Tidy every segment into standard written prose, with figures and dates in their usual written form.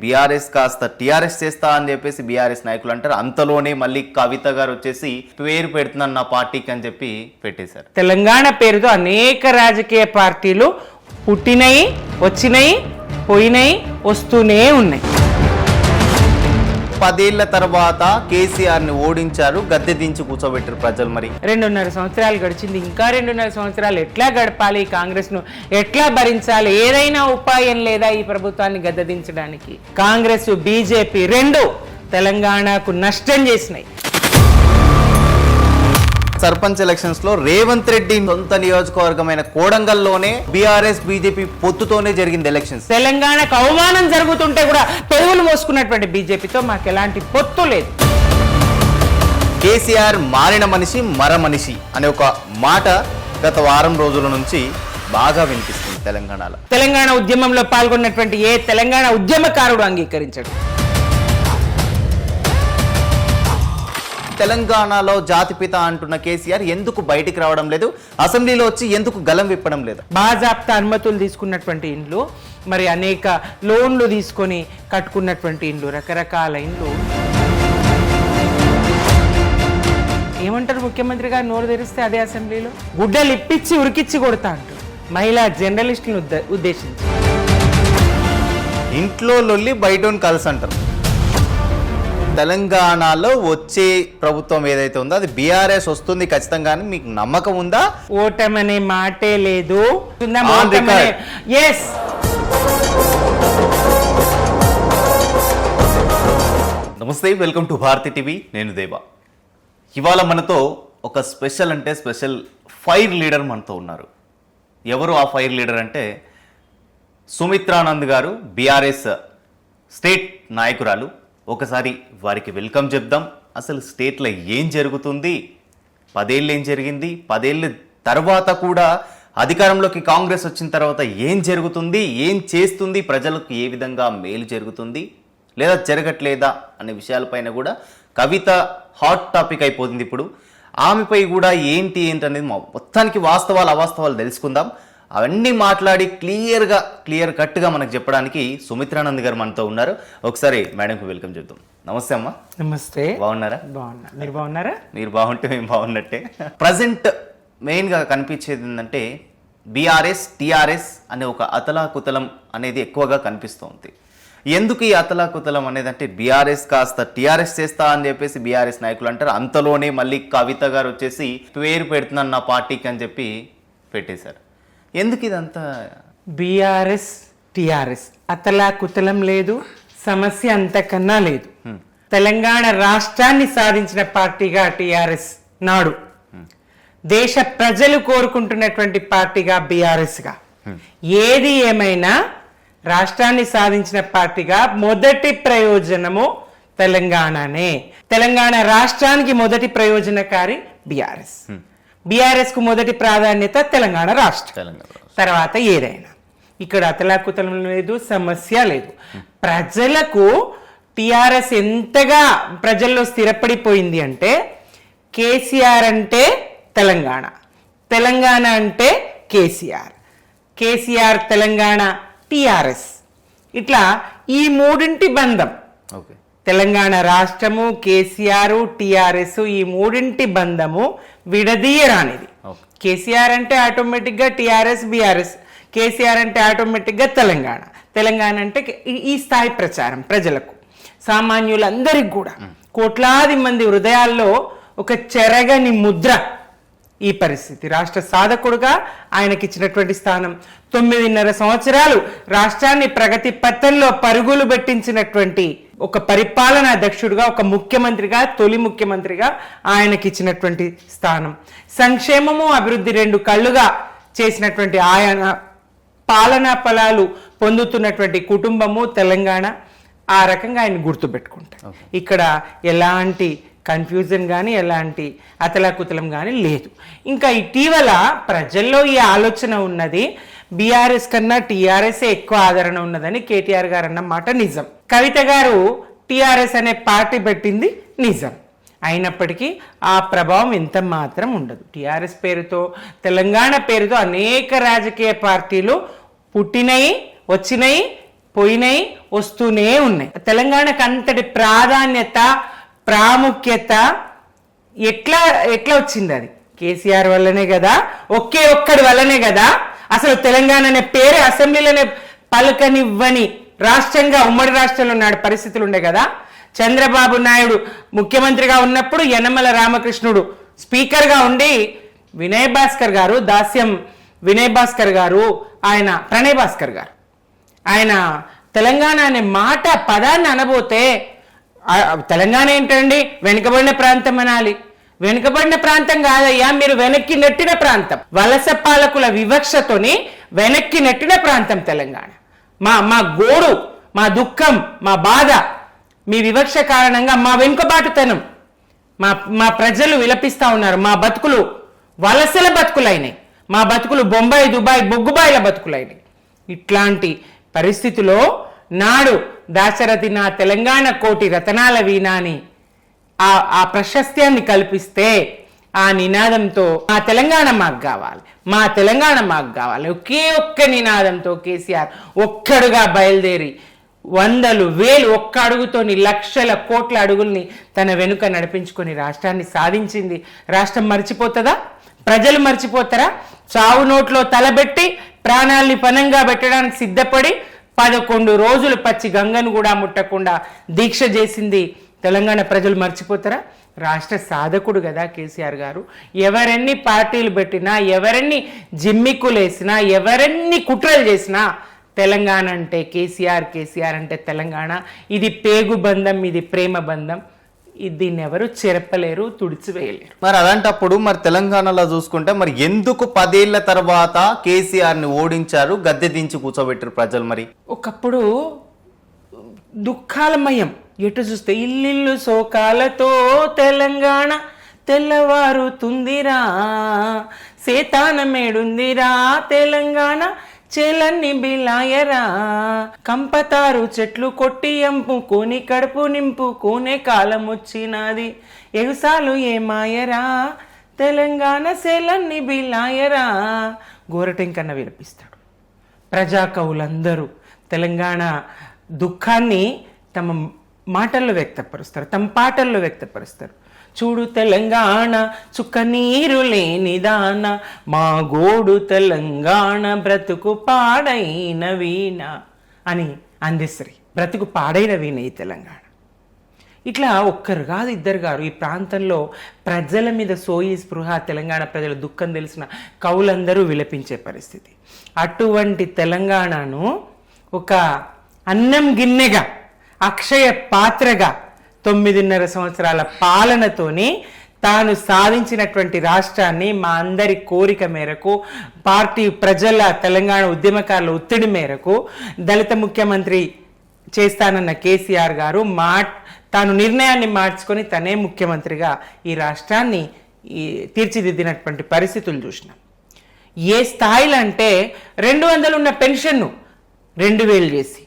BRS కాస్త TRS చేస్తా అని చెప్పేసి బీఆర్ఎస్ నాయకులు అంటారు. అంతలోనే మళ్ళీ కవిత గారు వచ్చేసి పేరు పెడుతున్నాను నా పార్టీకి అని చెప్పి పెట్టేశారు. తెలంగాణ పేరుతో అనేక రాజకీయ పార్టీలు పుట్టినయి, వచ్చినాయి, పోయినాయి, వస్తూనే ఉన్నాయి. 10 ఏళ్ల తర్వాత కేసీఆర్ ని ఓడించారు, గద్దె దించి కూర్చోబెట్టారు ప్రజలు. మరి 2.5 సంవత్సరాలు గడిచింది. ఇంకా 2.5 సంవత్సరాలు ఎట్లా గడపాలి? కాంగ్రెస్ ను ఎట్లా భరించాలి? ఏదైనా ఉపాయం లేదా ఈ ప్రభుత్వాన్ని గద్దెదించడానికి? కాంగ్రెస్, బీజేపీ రెండు తెలంగాణకు నష్టం చేసినాయి. సర్పంచ్ ఎలక్షన్స్ లో రేవంత్ రెడ్డి సొంత నియోజకవర్గమైన కోడంగల్లోనే బీఆర్ఎస్ బీజేపీ పొత్తుతోనే జరిగింది ఎలక్షన్స్. తెలంగాణకు అవమానం జరుగుతుంటే కూడా పెదవులు మోసుకున్నటువంటి బీజేపీతో మాకు ఎలాంటి పొత్తు లేదు. కేసీఆర్ మారిన మనిషి మర మనిషి అనే ఒక మాట గత వారం రోజుల నుంచి బాగా వినిపిస్తుంది తెలంగాణలో. తెలంగాణ ఉద్యమంలో పాల్గొన్నటువంటి ఏ తెలంగాణ ఉద్యమకారుడు అంగీకరించాడు? తెలంగాణలో జాతిపిత అంటున్న కేసీఆర్ ఎందుకు బయటికి రావడం లేదు? అసెంబ్లీలో వచ్చి ఎందుకు గలం విప్పడం లేదు? బాజాప్తా అనుమతులు తీసుకున్నటువంటి ఇండ్లు, మరి అనేక లోన్లు తీసుకొని కట్టుకున్నటువంటి ఇండ్లు, రకరకాల ఇండ్లు. ఏమంటారు ముఖ్యమంత్రి గారు నోరు తెరిస్తే అదే అసెంబ్లీలో? గుడ్డలు ఇప్పించి ఉరికిచ్చి కొడతా అంటారు మహిళా జర్నలిస్టులను ఉద్దేశించి. ఇంట్లో లొల్లి బయటోని కలిసి అంటారు. తెలంగాణలో వచ్చే ప్రభుత్వం ఏదైతే ఉందో అది బీఆర్ఎస్ వస్తుంది ఖచ్చితంగా. మీకు నమ్మకం ఉందా? ఓటమనే మాటే లేదు. నమస్తే, వెల్కమ్ టు భారతి టీవీ. నేను దేవా. ఇవాళ మనతో ఒక స్పెషల్ అంటే స్పెషల్ ఫైర్ లీడర్ మనతో ఉన్నారు. ఎవరు ఆ ఫైర్ లీడర్ అంటే సుమిత్రానంద్ గారు, బీఆర్ఎస్ స్టేట్ నాయకురాలు. ఒకసారి వారికి వెల్కమ్ చెప్దాం. అసలు స్టేట్లో ఏం జరుగుతుంది, 10 ఏళ్ళు ఏం జరిగింది, 10 ఏళ్ళ తర్వాత కూడా అధికారంలోకి కాంగ్రెస్ వచ్చిన తర్వాత ఏం జరుగుతుంది, ఏం చేస్తుంది, ప్రజలకు ఏ విధంగా మేలు జరుగుతుంది లేదా జరగట్లేదా అనే విషయాలపైన కూడా కవిత హాట్ టాపిక్ అయిపోతుంది ఇప్పుడు. ఆమెపై కూడా ఏంటి అనేది మొత్తానికి వాస్తవాలు అవాస్తవాలు తెలుసుకుందాం. అవన్నీ మాట్లాడి క్లియర్ కట్గా మనకు చెప్పడానికి సుమిత్రానంద్ గారు మనతో ఉన్నారు. ఒకసారి మేడంకి వెల్కమ్ చెప్తాం. నమస్తే అమ్మా. నమస్తే. బాగున్నారా? బాగున్నా. మీరు బాగున్నారా? మీరు బాగుంటే మేము బాగున్నట్టే. ప్రజెంట్ మెయిన్గా కనిపించేది ఏంటంటే బీఆర్ఎస్ టీఆర్ఎస్ అనే ఒక అతలాకుతలం అనేది ఎక్కువగా కనిపిస్తుంది. ఎందుకు ఈ అతలాకుతలం అనేది అంటే బీఆర్ఎస్ కాస్త టీఆర్ఎస్ చేస్తా అని చెప్పేసి బీఆర్ఎస్ నాయకులు అంటారు. అంతలోనే మళ్ళీ కవిత గారు వచ్చేసి పేరు పెడుతున్నాను నా పార్టీకి అని చెప్పి పెట్టేశారు. ఎందుకు ఇదంతా? బీఆర్ఎస్ టీఆర్ఎస్ అతలాకుతలం లేదు, సమస్య అంతకన్నా లేదు. తెలంగాణ రాష్ట్రాన్ని సాధించిన పార్టీగా టీఆర్ఎస్ నాడు, దేశ ప్రజలు కోరుకుంటున్నటువంటి పార్టీగా బీఆర్ఎస్గా, ఏది ఏమైనా రాష్ట్రాన్ని సాధించిన పార్టీగా మొదటి ప్రయోజనము తెలంగాణనే. తెలంగాణ రాష్ట్రానికి మొదటి ప్రయోజనకారి బీఆర్ఎస్. బీఆర్ఎస్ కు మొదటి ప్రాధాన్యత తెలంగాణ రాష్ట్రం, తర్వాత ఏదైనా. ఇక్కడ అతలాకుతలం లేదు, సమస్య లేదు. ప్రజలకు టీఆర్ఎస్ ఎంతగా ప్రజల్లో స్థిరపడిపోయింది అంటే కేసీఆర్ అంటే తెలంగాణ, తెలంగాణ అంటే కేసీఆర్, కేసీఆర్ తెలంగాణ టీఆర్ఎస్, ఇట్లా ఈ మూడింటి బంధం. తెలంగాణ రాష్ట్రము, కేసీఆర్, టీఆర్ఎస్, ఈ మూడింటి బంధము విడదీయరానిది. కేసీఆర్ అంటే ఆటోమేటిక్గా టీఆర్ఎస్, బీఆర్ఎస్, కేసీఆర్ అంటే ఆటోమేటిక్గా తెలంగాణ, తెలంగాణ అంటే ఈ స్థాయి ప్రచారం ప్రజలకు, సామాన్యులందరికీ కూడా కోట్లాది మంది హృదయాల్లో ఒక చెరగని ముద్ర ఈ పరిస్థితి. రాష్ట్ర సాధకుడుగా ఆయనకిచ్చినటువంటి స్థానం, 9.5 సంవత్సరాలు రాష్ట్రాన్ని ప్రగతి పథంలో పరుగులు పెట్టించినటువంటి ఒక పరిపాలనా అధ్యక్షుడిగా, ఒక ముఖ్యమంత్రిగా, తొలి ముఖ్యమంత్రిగా ఆయనకిచ్చినటువంటి స్థానం, సంక్షేమము అభివృద్ధి రెండు కళ్ళుగా చేసినటువంటి ఆయన పాలనా ఫలాలు పొందుతున్నటువంటి కుటుంబము తెలంగాణ. ఆ రకంగా ఆయన గుర్తుపెట్టుకుంటారు. ఇక్కడ ఎలాంటి కన్ఫ్యూజన్ కానీ ఎలాంటి అతలాకుతలం కానీ లేదు. ఇంకా ఇటీవల ప్రజల్లో ఈ ఆలోచన ఉన్నది, బీఆర్ఎస్ కన్నా టీఆర్ఎస్ ఎక్కువ ఆదరణ ఉన్నదని కేటీఆర్ గారు అన్న మాట నిజం. కవిత గారు టీఆర్ఎస్ అనే పార్టీ పెట్టింది నిజం. అయినప్పటికీ ఆ ప్రభావం ఎంత మాత్రం ఉండదు. టీఆర్ఎస్ పేరుతో, తెలంగాణ పేరుతో అనేక రాజకీయ పార్టీలు పుట్టినయి, వచ్చినాయి, పోయినాయి, వస్తూనే ఉన్నాయి. తెలంగాణకు అంతటి ప్రాధాన్యత, ప్రాముఖ్యత ఎట్లా వచ్చింది? అది కేసీఆర్ వల్లనే కదా, ఒక్కడి వల్లనే కదా. అసలు తెలంగాణ అనే పేరే అసెంబ్లీలోనే పలకనివ్వని రాష్ట్రంగా, ఉమ్మడి రాష్ట్రంలో నాడు పరిస్థితులు ఉండే కదా. చంద్రబాబు నాయుడు ముఖ్యమంత్రిగా ఉన్నప్పుడు యనమల రామకృష్ణుడు స్పీకర్గా ఉండి వినయ్ భాస్కర్ గారు, దాస్యం వినయ్ భాస్కర్ గారు, ఆయన ప్రణయ్ భాస్కర్ గారు, ఆయన తెలంగాణ అనే పదాన్ని అనబోతే తెలంగాణ ఏంటండి, వెనుకబడిన ప్రాంతం అనాలి. వెనుకబడిన ప్రాంతం కాదయ్యా, మీరు వెనక్కి నెట్టిన ప్రాంతం. వలస పాలకుల వివక్షతోని వెనక్కి నెట్టిన ప్రాంతం తెలంగాణ. మా గోడు, మా దుఃఖం, మా బాధ, మీ వివక్ష కారణంగా మా వెనుకబాటుతనం, మా ప్రజలు విలపిస్తా ఉన్నారు. మా బతుకులు వలసల బతుకులైనాయి, మా బతుకులు బొంబాయి, దుబాయ్, బొగ్గుబాయిల బతుకులైనాయి. ఇట్లాంటి పరిస్థితిలో నాడు దాశరథి నా తెలంగాణ కోటి రతనాల వీణాని ఆ ప్రశస్త్యాన్ని కల్పిస్తే, ఆ నినాదంతో మా తెలంగాణ మాకు కావాలి, మా తెలంగాణ మాకు కావాలి, ఒక్క నినాదంతో కేసీఆర్ ఒక్కడుగా బయలుదేరి వందలు వేలు ఒక్క అడుగుతోని లక్షల కోట్ల అడుగుల్ని తన వెనుక నడిపించుకొని రాష్ట్రాన్ని సాధించింది. రాష్ట్రం మర్చిపోతుందా? ప్రజలు మర్చిపోతారా? చావు నోట్లో తలబెట్టి ప్రాణాల్ని పనంగా పెట్టడానికి సిద్ధపడి 11 రోజులు పచ్చి గంగను కూడా ముట్టకుండా దీక్ష చేసింది తెలంగాణ ప్రజలు మర్చిపోతారా? రాష్ట్ర సాధకుడు కదా కేసీఆర్ గారు. ఎవరెన్ని పార్టీలు పెట్టినా, ఎవరెన్ని జిమ్మిక్కులేసినా, ఎవరెన్ని కుట్రలు చేసినా తెలంగాణ అంటే కేసీఆర్, కేసీఆర్ అంటే తెలంగాణ. ఇది పేగు బంధం, ఇది ప్రేమ బంధం. దీన్ని ఎవరు చెరపలేరు, తుడిచివేయలేరు. మరి అలాంటప్పుడు మరి తెలంగాణలో చూసుకుంటే మరి ఎందుకు 10 ఏళ్ల తర్వాత కేసీఆర్ ని ఓడించారు, గద్దె దించి కూర్చోబెట్టారు ప్రజలు? మరి ఒకప్పుడు దుఃఖాలమయం, ఎటు చూస్తే ఇల్లిల్లు శోకాలతో తెలంగాణ తెల్లవారుతుందిరా, సేతానమేడుందిరా తెలంగాణ చేలన్ని బిలాయరా, కంపతారు చెట్లు కొట్టి ఎంపుకొని కడుపు నింపుకునే కాలం వచ్చినది, ఎగుసాలు ఏమాయరా తెలంగాణ చేలన్ని బిలాయరా. గోరటెంకన్న విలపిస్తాడు. ప్రజాకవులందరూ తెలంగాణ దుఃఖాన్ని తమ మాటల్లో వ్యక్తపరుస్తారు, తమ పాటల్లో వ్యక్తపరుస్తారు. చూడు తెలంగాణ చుక్క నీరు లేనిదాన, మా గోడు తెలంగాణ బ్రతుకు పాడైన వీణ అని అందిశ్రీ. బ్రతుకు పాడైన వీణ ఈ తెలంగాణ. ఇట్లా ఒక్కరు కాదు, ఇద్దరు గారు, ఈ ప్రాంతంలో ప్రజల మీద సోయి స్పృహ, తెలంగాణ ప్రజల దుఃఖం తెలిసిన కవులందరూ విలపించే పరిస్థితి. అటువంటి తెలంగాణను ఒక అన్నం గిన్నెగా, అక్షయ పాత్రగా 9.5 సంవత్సరాల పాలనతోని తాను సాధించినటువంటి రాష్ట్రాన్ని మా అందరి కోరిక మేరకు, పార్టీ ప్రజల, తెలంగాణ ఉద్యమకారుల ఒత్తిడి మేరకు దళిత ముఖ్యమంత్రి చేస్తానన్న కేసీఆర్ గారు తాను నిర్ణయాన్ని మార్చుకొని తనే ముఖ్యమంత్రిగా ఈ రాష్ట్రాన్ని తీర్చిదిద్దినటువంటి పరిస్థితులు చూసినాం. ఏ స్థాయిలో అంటే 200 ఉన్న పెన్షన్ను 2000 చేసి,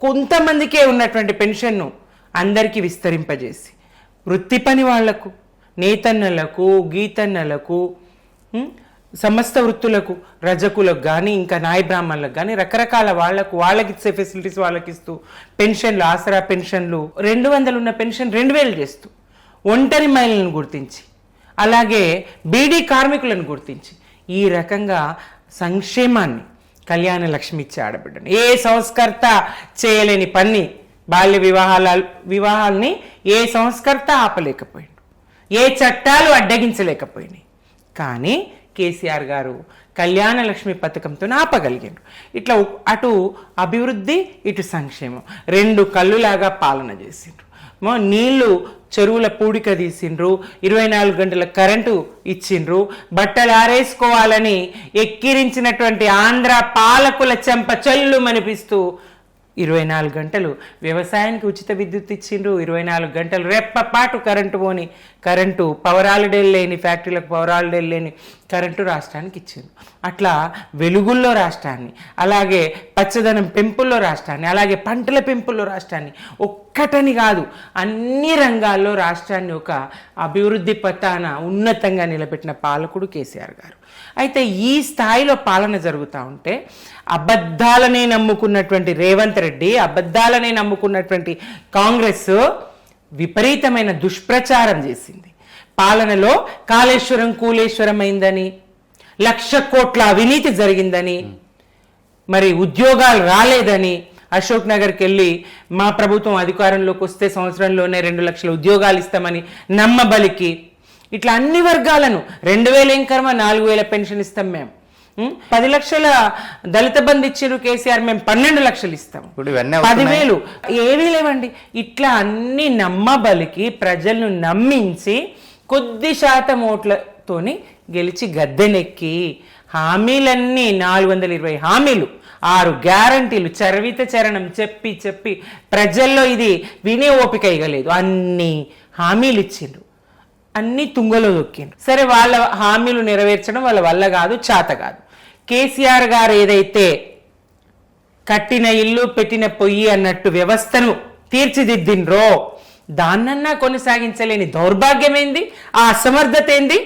కొంతమందికే ఉన్నటువంటి పెన్షన్ను అందరికీ విస్తరింపజేసి, వృత్తి పని వాళ్లకు, నేతన్నలకు, గీతన్నలకు, సమస్త వృత్తులకు, రజకులకు కానీ, ఇంకా నాయ బ్రాహ్మణులకు కానీ రకరకాల వాళ్ళకి ఇచ్చే ఫెసిలిటీస్ వాళ్ళకి ఇస్తూ, పెన్షన్లు, ఆసరా పెన్షన్లు 200 ఉన్న పెన్షన్ 2000 చేస్తూ, ఒంటరి మహిళలను గుర్తించి, అలాగే బీడీ కార్మికులను గుర్తించి, ఈ రకంగా సంక్షేమాన్ని, కళ్యాణ లక్ష్మి ఇచ్చే ఆడబిడ్డను, ఏ సంస్కర్త చేయలేని పని, బాల్య వివాహాల్ని ఏ సంస్కర్త ఆపలేకపోయిండు, ఏ చట్టాలు అడ్డగించలేకపోయినాయి. కానీ కేసీఆర్ గారు కళ్యాణ లక్ష్మి పథకంతో ఆపగలిగారు. ఇట్లా అటు అభివృద్ధి, ఇటు సంక్షేమం 2 కళ్ళులాగా పాలన చేసిండ్రు. నీళ్లు చెరువుల పూడిక తీసిండ్రు, 24 గంటల కరెంటు ఇచ్చిండ్రు, బట్టలు ఆరేసుకోవాలని ఎక్కిరించినటువంటి ఆంధ్ర పాలకుల చెంప చెల్లు మనిపిస్తూ 24 గంటలు వ్యవసాయానికి ఉచిత విద్యుత్ ఇచ్చిండ్రు, 24 గంటలు రెప్పపాటు కరెంటు పోని కరెంటు, పవర్ హాలిడేలు లేని ఫ్యాక్టరీలకు పవర్ హాలిడేలు లేని కరెంటు రాష్ట్రానికి ఇచ్చిండ్రు. అట్లా వెలుగుల్లో రాష్ట్రాన్ని, అలాగే పచ్చదనం పెంపుల్లో రాష్ట్రాన్ని, అలాగే పంటల పెంపుల్లో రాష్ట్రాన్ని, ఒక్కటని కాదు అన్ని రంగాల్లో రాష్ట్రాన్ని ఒక అభివృద్ధి పథాన ఉన్నతంగా నిలబెట్టిన పాలకుడు కేసీఆర్ గారు. అయితే ఈ స్థాయిలో పాలన జరుగుతూ ఉంటే అబద్ధాలనే నమ్ముకున్నటువంటి రేవంత్ రెడ్డి, అబద్ధాలనే నమ్ముకున్నటువంటి కాంగ్రెస్ విపరీతమైన దుష్ప్రచారం చేసింది. పాలనలో కాళేశ్వరం కూలేశ్వరం అయిందని, 1,00,000 కోట్ల అవినీతి జరిగిందని, మరి ఉద్యోగాలు రాలేదని, అశోక్ నగర్కి వెళ్ళి మా ప్రభుత్వం అధికారంలోకి వస్తే సంవత్సరంలోనే 2 లక్షల ఉద్యోగాలు ఇస్తామని నమ్మబలికి ఇట్లా అన్ని వర్గాలను 2,000 ఏం కర్మ 4,000 పెన్షన్ ఇస్తాం మేము, 10 లక్షల దళిత బంధు ఇచ్చారు కేసీఆర్, మేము 12 లక్షలు ఇస్తాం, 10,000 ఏవీ లేవండి. ఇట్లా అన్ని నమ్మబలికి ప్రజలను నమ్మించి కొద్ది శాతం ఓట్లతోని గెలిచి గద్దెనెక్కి హామీలన్నీ 420 హామీలు, 6 గ్యారంటీలు చరవిత చరణం చెప్పి చెప్పి ప్రజల్లో ఇది వినే ఓపిక ఇవ్వలేదు. అన్ని హామీలు ఇచ్చిండ్రు, అన్ని తుంగలో దొక్కిండ్రు. సరే, వాళ్ళ హామీలు నెరవేర్చడం వాళ్ళ వల్ల కాదు, చేత కాదు. కేసీఆర్ గారు ఏదైతే కట్టిన ఇల్లు పెట్టిన పొయ్యి అన్నట్టు వ్యవస్థను తీర్చిదిద్దిండ్రో దాన్నన్నా కొనసాగించలేని దౌర్భాగ్యం ఏంది, ఆ అసమర్థత ఏంది,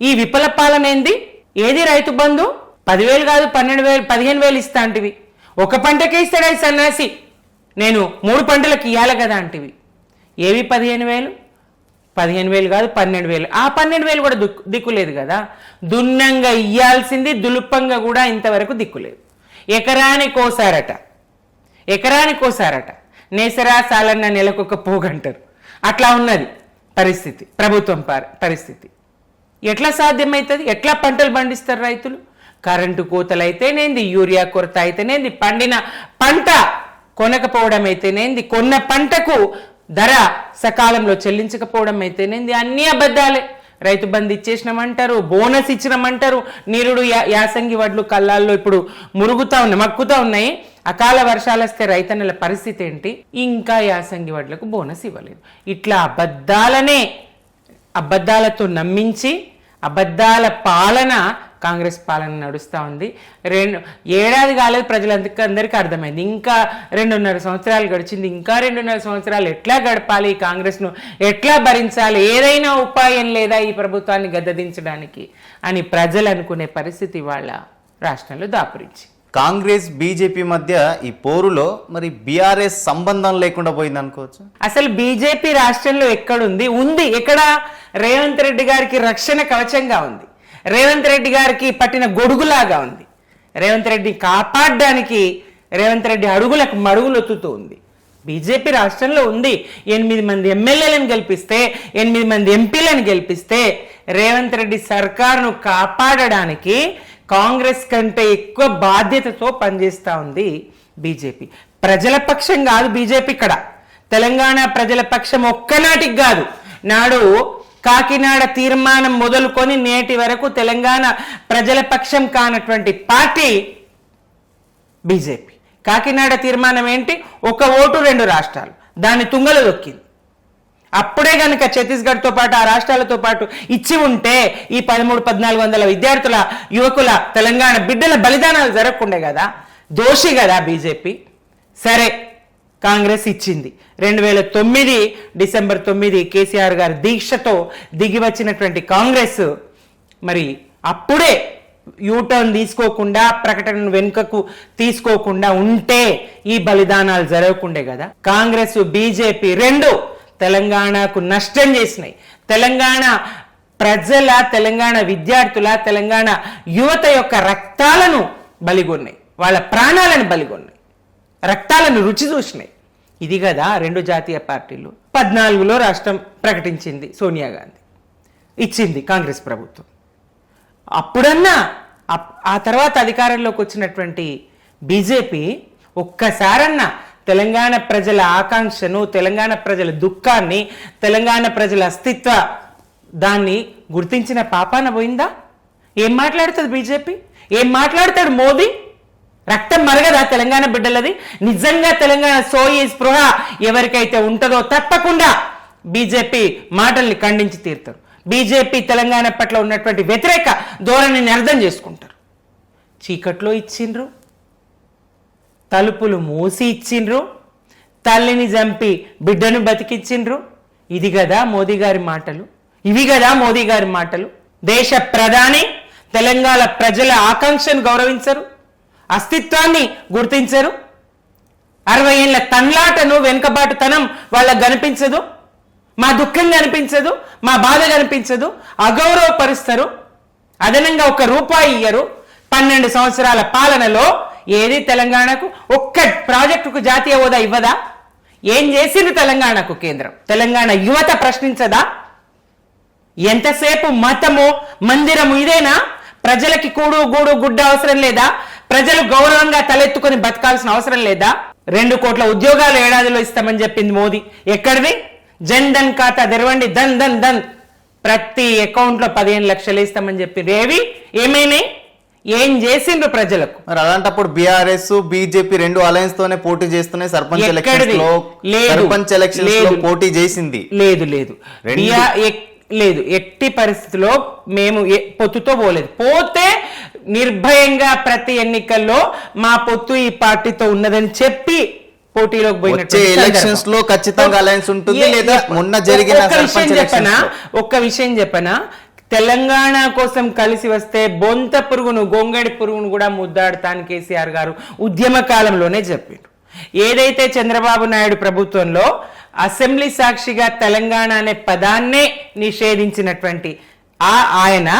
ఈ విఫల పాలన ఏంది? ఏది రైతు బంధు 10,000 కాదు 12,000 15,000 ఇస్తా అంటివి, ఒక పంటకే ఇస్తాడా ఈ సన్నాసి, నేను 3 పంటలకు ఇవ్వాలి కదా అంటివి. ఏవి 15,000 కాదు 12,000, ఆ 12,000 కూడా దిక్కులేదు కదా. దున్నంగా ఇయ్యాల్సింది దులుపంగా కూడా ఇంతవరకు దిక్కులేదు. ఎకరానికి కోసారట, నేసరా సాలన్న నెలకొక పోగంటారు. అట్లా ఉన్నది పరిస్థితి, ప్రభుత్వం పరిస్థితి. ఎట్లా సాధ్యమవుతుంది? ఎట్లా పంటలు పండిస్తారు రైతులు? కరెంటు కోతలు అయితేనేంది, యూరియా కొరత అయితేనేంది, పండిన పంట కొనకపోవడం అయితేనేంది, కొన్న పంటకు ధర సకాలంలో చెల్లించకపోవడం అయితేనేంది, అన్ని అబద్ధాలే. రైతు బంధు ఇచ్చేసినామంటారు, బోనస్ ఇచ్చినామంటారు, నీరుడు యాసంగి వడ్లు కళ్ళాల్లో ఇప్పుడు మక్కుతా ఉన్నాయి. అకాల వర్షాలు వస్తే రైతన్నల పరిస్థితి ఏంటి? ఇంకా యాసంగి వడ్లకు బోనస్ ఇవ్వలేదు. ఇట్లా అబద్ధాలతో నమ్మించి అబద్ధాల పాలన కాంగ్రెస్ పాలన నడుస్తూ ఉంది. 2 ఏడాది కాలేదు, ప్రజలందరికీ అర్థమైంది. ఇంకా 2.5 సంవత్సరాలు గడిచింది, ఇంకా 2.5 సంవత్సరాలు ఎట్లా గడపాలి, కాంగ్రెస్ను ఎట్లా భరించాలి, ఏదైనా ఉపాయం లేదా ఈ ప్రభుత్వాన్ని గద్దదించడానికి అని ప్రజలు అనుకునే పరిస్థితి వాళ్ళ రాష్ట్రంలో దాపురించి. కాంగ్రెస్ బీజేపీ మధ్య ఈ పోరులో మరి బీఆర్ఎస్ సంబంధం లేకుండా పోయింది అనుకోవచ్చు. అసలు బీజేపీ రాష్ట్రంలో ఎక్కడుంది? ఎక్కడ? రేవంత్ రెడ్డి గారికి రక్షణ కవచంగా ఉంది, రేవంత్ రెడ్డి గారికి పట్టిన గొడుగులాగా ఉంది. రేవంత్ రెడ్డి కాపాడడానికి రేవంత్ రెడ్డి అడుగులకు మడుగులొత్తుతూ ఉంది. బీజేపీ రాష్ట్రంలో ఉంది. 8 మంది ఎమ్మెల్యేలను గెలిపిస్తే, 8 మంది ఎంపీలను గెలిపిస్తే రేవంత్ రెడ్డి సర్కారును కాపాడడానికి కాంగ్రెస్ కంటే ఎక్కువ బాధ్యతతో పనిచేస్తూ ఉంది బీజేపీ. ప్రజల పక్షం కాదు బీజేపీ ఇక్కడ. తెలంగాణ ప్రజల పక్షం ఒక్కనాటికి కాదు. నాడు కాకినాడ తీర్మానం మొదలుకొని నేటి వరకు తెలంగాణ ప్రజల పక్షం కానటువంటి పార్టీ బీజేపీ. కాకినాడ తీర్మానం ఏంటి? 1 ఓటు 2 రాష్ట్రాలు, దాన్ని తుంగలో దొక్కింది. అప్పుడే గనక ఛత్తీస్గఢ్తో పాటు ఆ రాష్ట్రాలతో పాటు ఇచ్చి ఉంటే ఈ 1300-1400 విద్యార్థుల యువకుల తెలంగాణ బిడ్డల బలిదానాలు జరగకుండే కదా. దోషి కదా బీజేపీ. సరే, కాంగ్రెస్ ఇచ్చింది. 2009 డిసెంబర్ 9 కేసీఆర్ గారి దీక్షతో దిగి వచ్చినటువంటి కాంగ్రెస్ మరి అప్పుడే యూటర్న్ తీసుకోకుండా, ప్రకటనను వెనుకకు తీసుకోకుండా ఉంటే ఈ బలిదానాలు జరగకుండే కదా. కాంగ్రెస్ బీజేపీ 2 తెలంగాణకు నష్టం చేసినాయి. తెలంగాణ ప్రజల, తెలంగాణ విద్యార్థుల, తెలంగాణ యువత యొక్క రక్తాలను బలిగొన్నాయి, వాళ్ళ ప్రాణాలను బలిగొన్నాయి, రక్తాలను రుచి చూసినాయి. ఇది కదా 2 జాతీయ పార్టీలు. 14లో రాష్ట్రం ప్రకటించింది సోనియా గాంధీ, ఇచ్చింది కాంగ్రెస్ ప్రభుత్వం. అప్పుడన్నా ఆ తర్వాత అధికారంలోకి వచ్చినటువంటి బీజేపీ ఒక్కసారన్నా తెలంగాణ ప్రజల ఆకాంక్షను, తెలంగాణ ప్రజల దుఃఖాన్ని, తెలంగాణ ప్రజల అస్తిత్వ దాన్ని గుర్తించిన పాపాన పోయిందా? ఏం మాట్లాడుతుంది బీజేపీ? ఏం మాట్లాడతాడు మోదీ? రక్తం మరగదా తెలంగాణ బిడ్డలది? నిజంగా తెలంగాణ సోయి స్పృహ ఎవరికైతే ఉంటుందో తప్పకుండా బీజేపీ మాటల్ని ఖండించి తీరుతారు. బీజేపీ తెలంగాణ పట్ల ఉన్నటువంటి వ్యతిరేక ధోరణిని అర్థం చేసుకుంటారు. చీకట్లో ఇచ్చిండ్రు, తలుపులు మూసి ఇచ్చిండ్రు, తల్లిని చంపి బిడ్డను బతికిచ్చిండ్రు. ఇది కదా మోదీ గారి మాటలు, ఇవి కదా మోదీ గారి మాటలు. దేశ ప్రధాని తెలంగాణ ప్రజల ఆకాంక్షను గౌరవించరు, అస్తిత్వాన్ని గుర్తించరు, 60 ఏళ్ల తన్లాటను వెనుకబాటుతనం వాళ్ళకు కనిపించదు, మా దుఃఖం కనిపించదు, మా బాధ కనిపించదు, అగౌరవపరుస్తారు, అదనంగా 1 రూపాయి ఇయ్యరు. 12 సంవత్సరాల పాలనలో ఏది తెలంగాణకు ఒక్క ప్రాజెక్టుకు జాతీయ హోదా ఇవ్వదా? ఏం చేసింది తెలంగాణకు కేంద్రం? తెలంగాణ యువత ప్రశ్నించదా? ఎంతసేపు మతము మందిరము ఇదేనా? ప్రజలకి కూడు గూడు గుడ్డ అవసరం లేదా? ప్రజలు గౌరవంగా తలెత్తుకొని బతకాల్సిన అవసరం లేదా? 2 కోట్ల ఉద్యోగాలు ఏడాదిలో ఇస్తామని చెప్పింది మోదీ. ఎక్కడిది? జన్ ధన్ ఖాతా తెరవండి, ధన్ ధన్ ధన్, ప్రతి అకౌంట్లో 15 లక్షలు ఇస్తామని చెప్పింది. ఏమైనాయి? ఏం చేసిండ్రు ప్రజలకు? మరి అలాంటప్పుడు బీఆర్ఎస్ బీజేపీ 2 అలయన్స్ తోనే పోటీ చేస్తున్నాయి. సర్పంచ్ ఎలక్షన్స్ లో పోటీ చేసింది లేదు లేదు, ఎట్టి పరిస్థితిలో మేము పొత్తుతో పోలేదు. పోతే నిర్భయంగా ప్రతి ఎన్నికల్లో మా పొత్తు ఈ పార్టీతో ఉన్నదని చెప్పి పోటీలోకి పోయినట్టు ఎలక్షన్స్ లో ఖచ్చితంగా అలయన్స్ ఉంటుంది. లేదా మొన్న జరిగిన ఒక్క విషయం చెప్పనా, తెలంగాణ కోసం కలిసి వస్తే బొంత పురుగును గొంగడి పురుగును కూడా ముద్దాడుతాను కేసీఆర్ గారు ఉద్యమ కాలంలోనే చెప్పిండు. ఏదైతే చంద్రబాబు నాయుడు ప్రభుత్వంలో అసెంబ్లీ సాక్షిగా తెలంగాణ అనే పదాన్నే నిషేధించినటువంటి ఆయన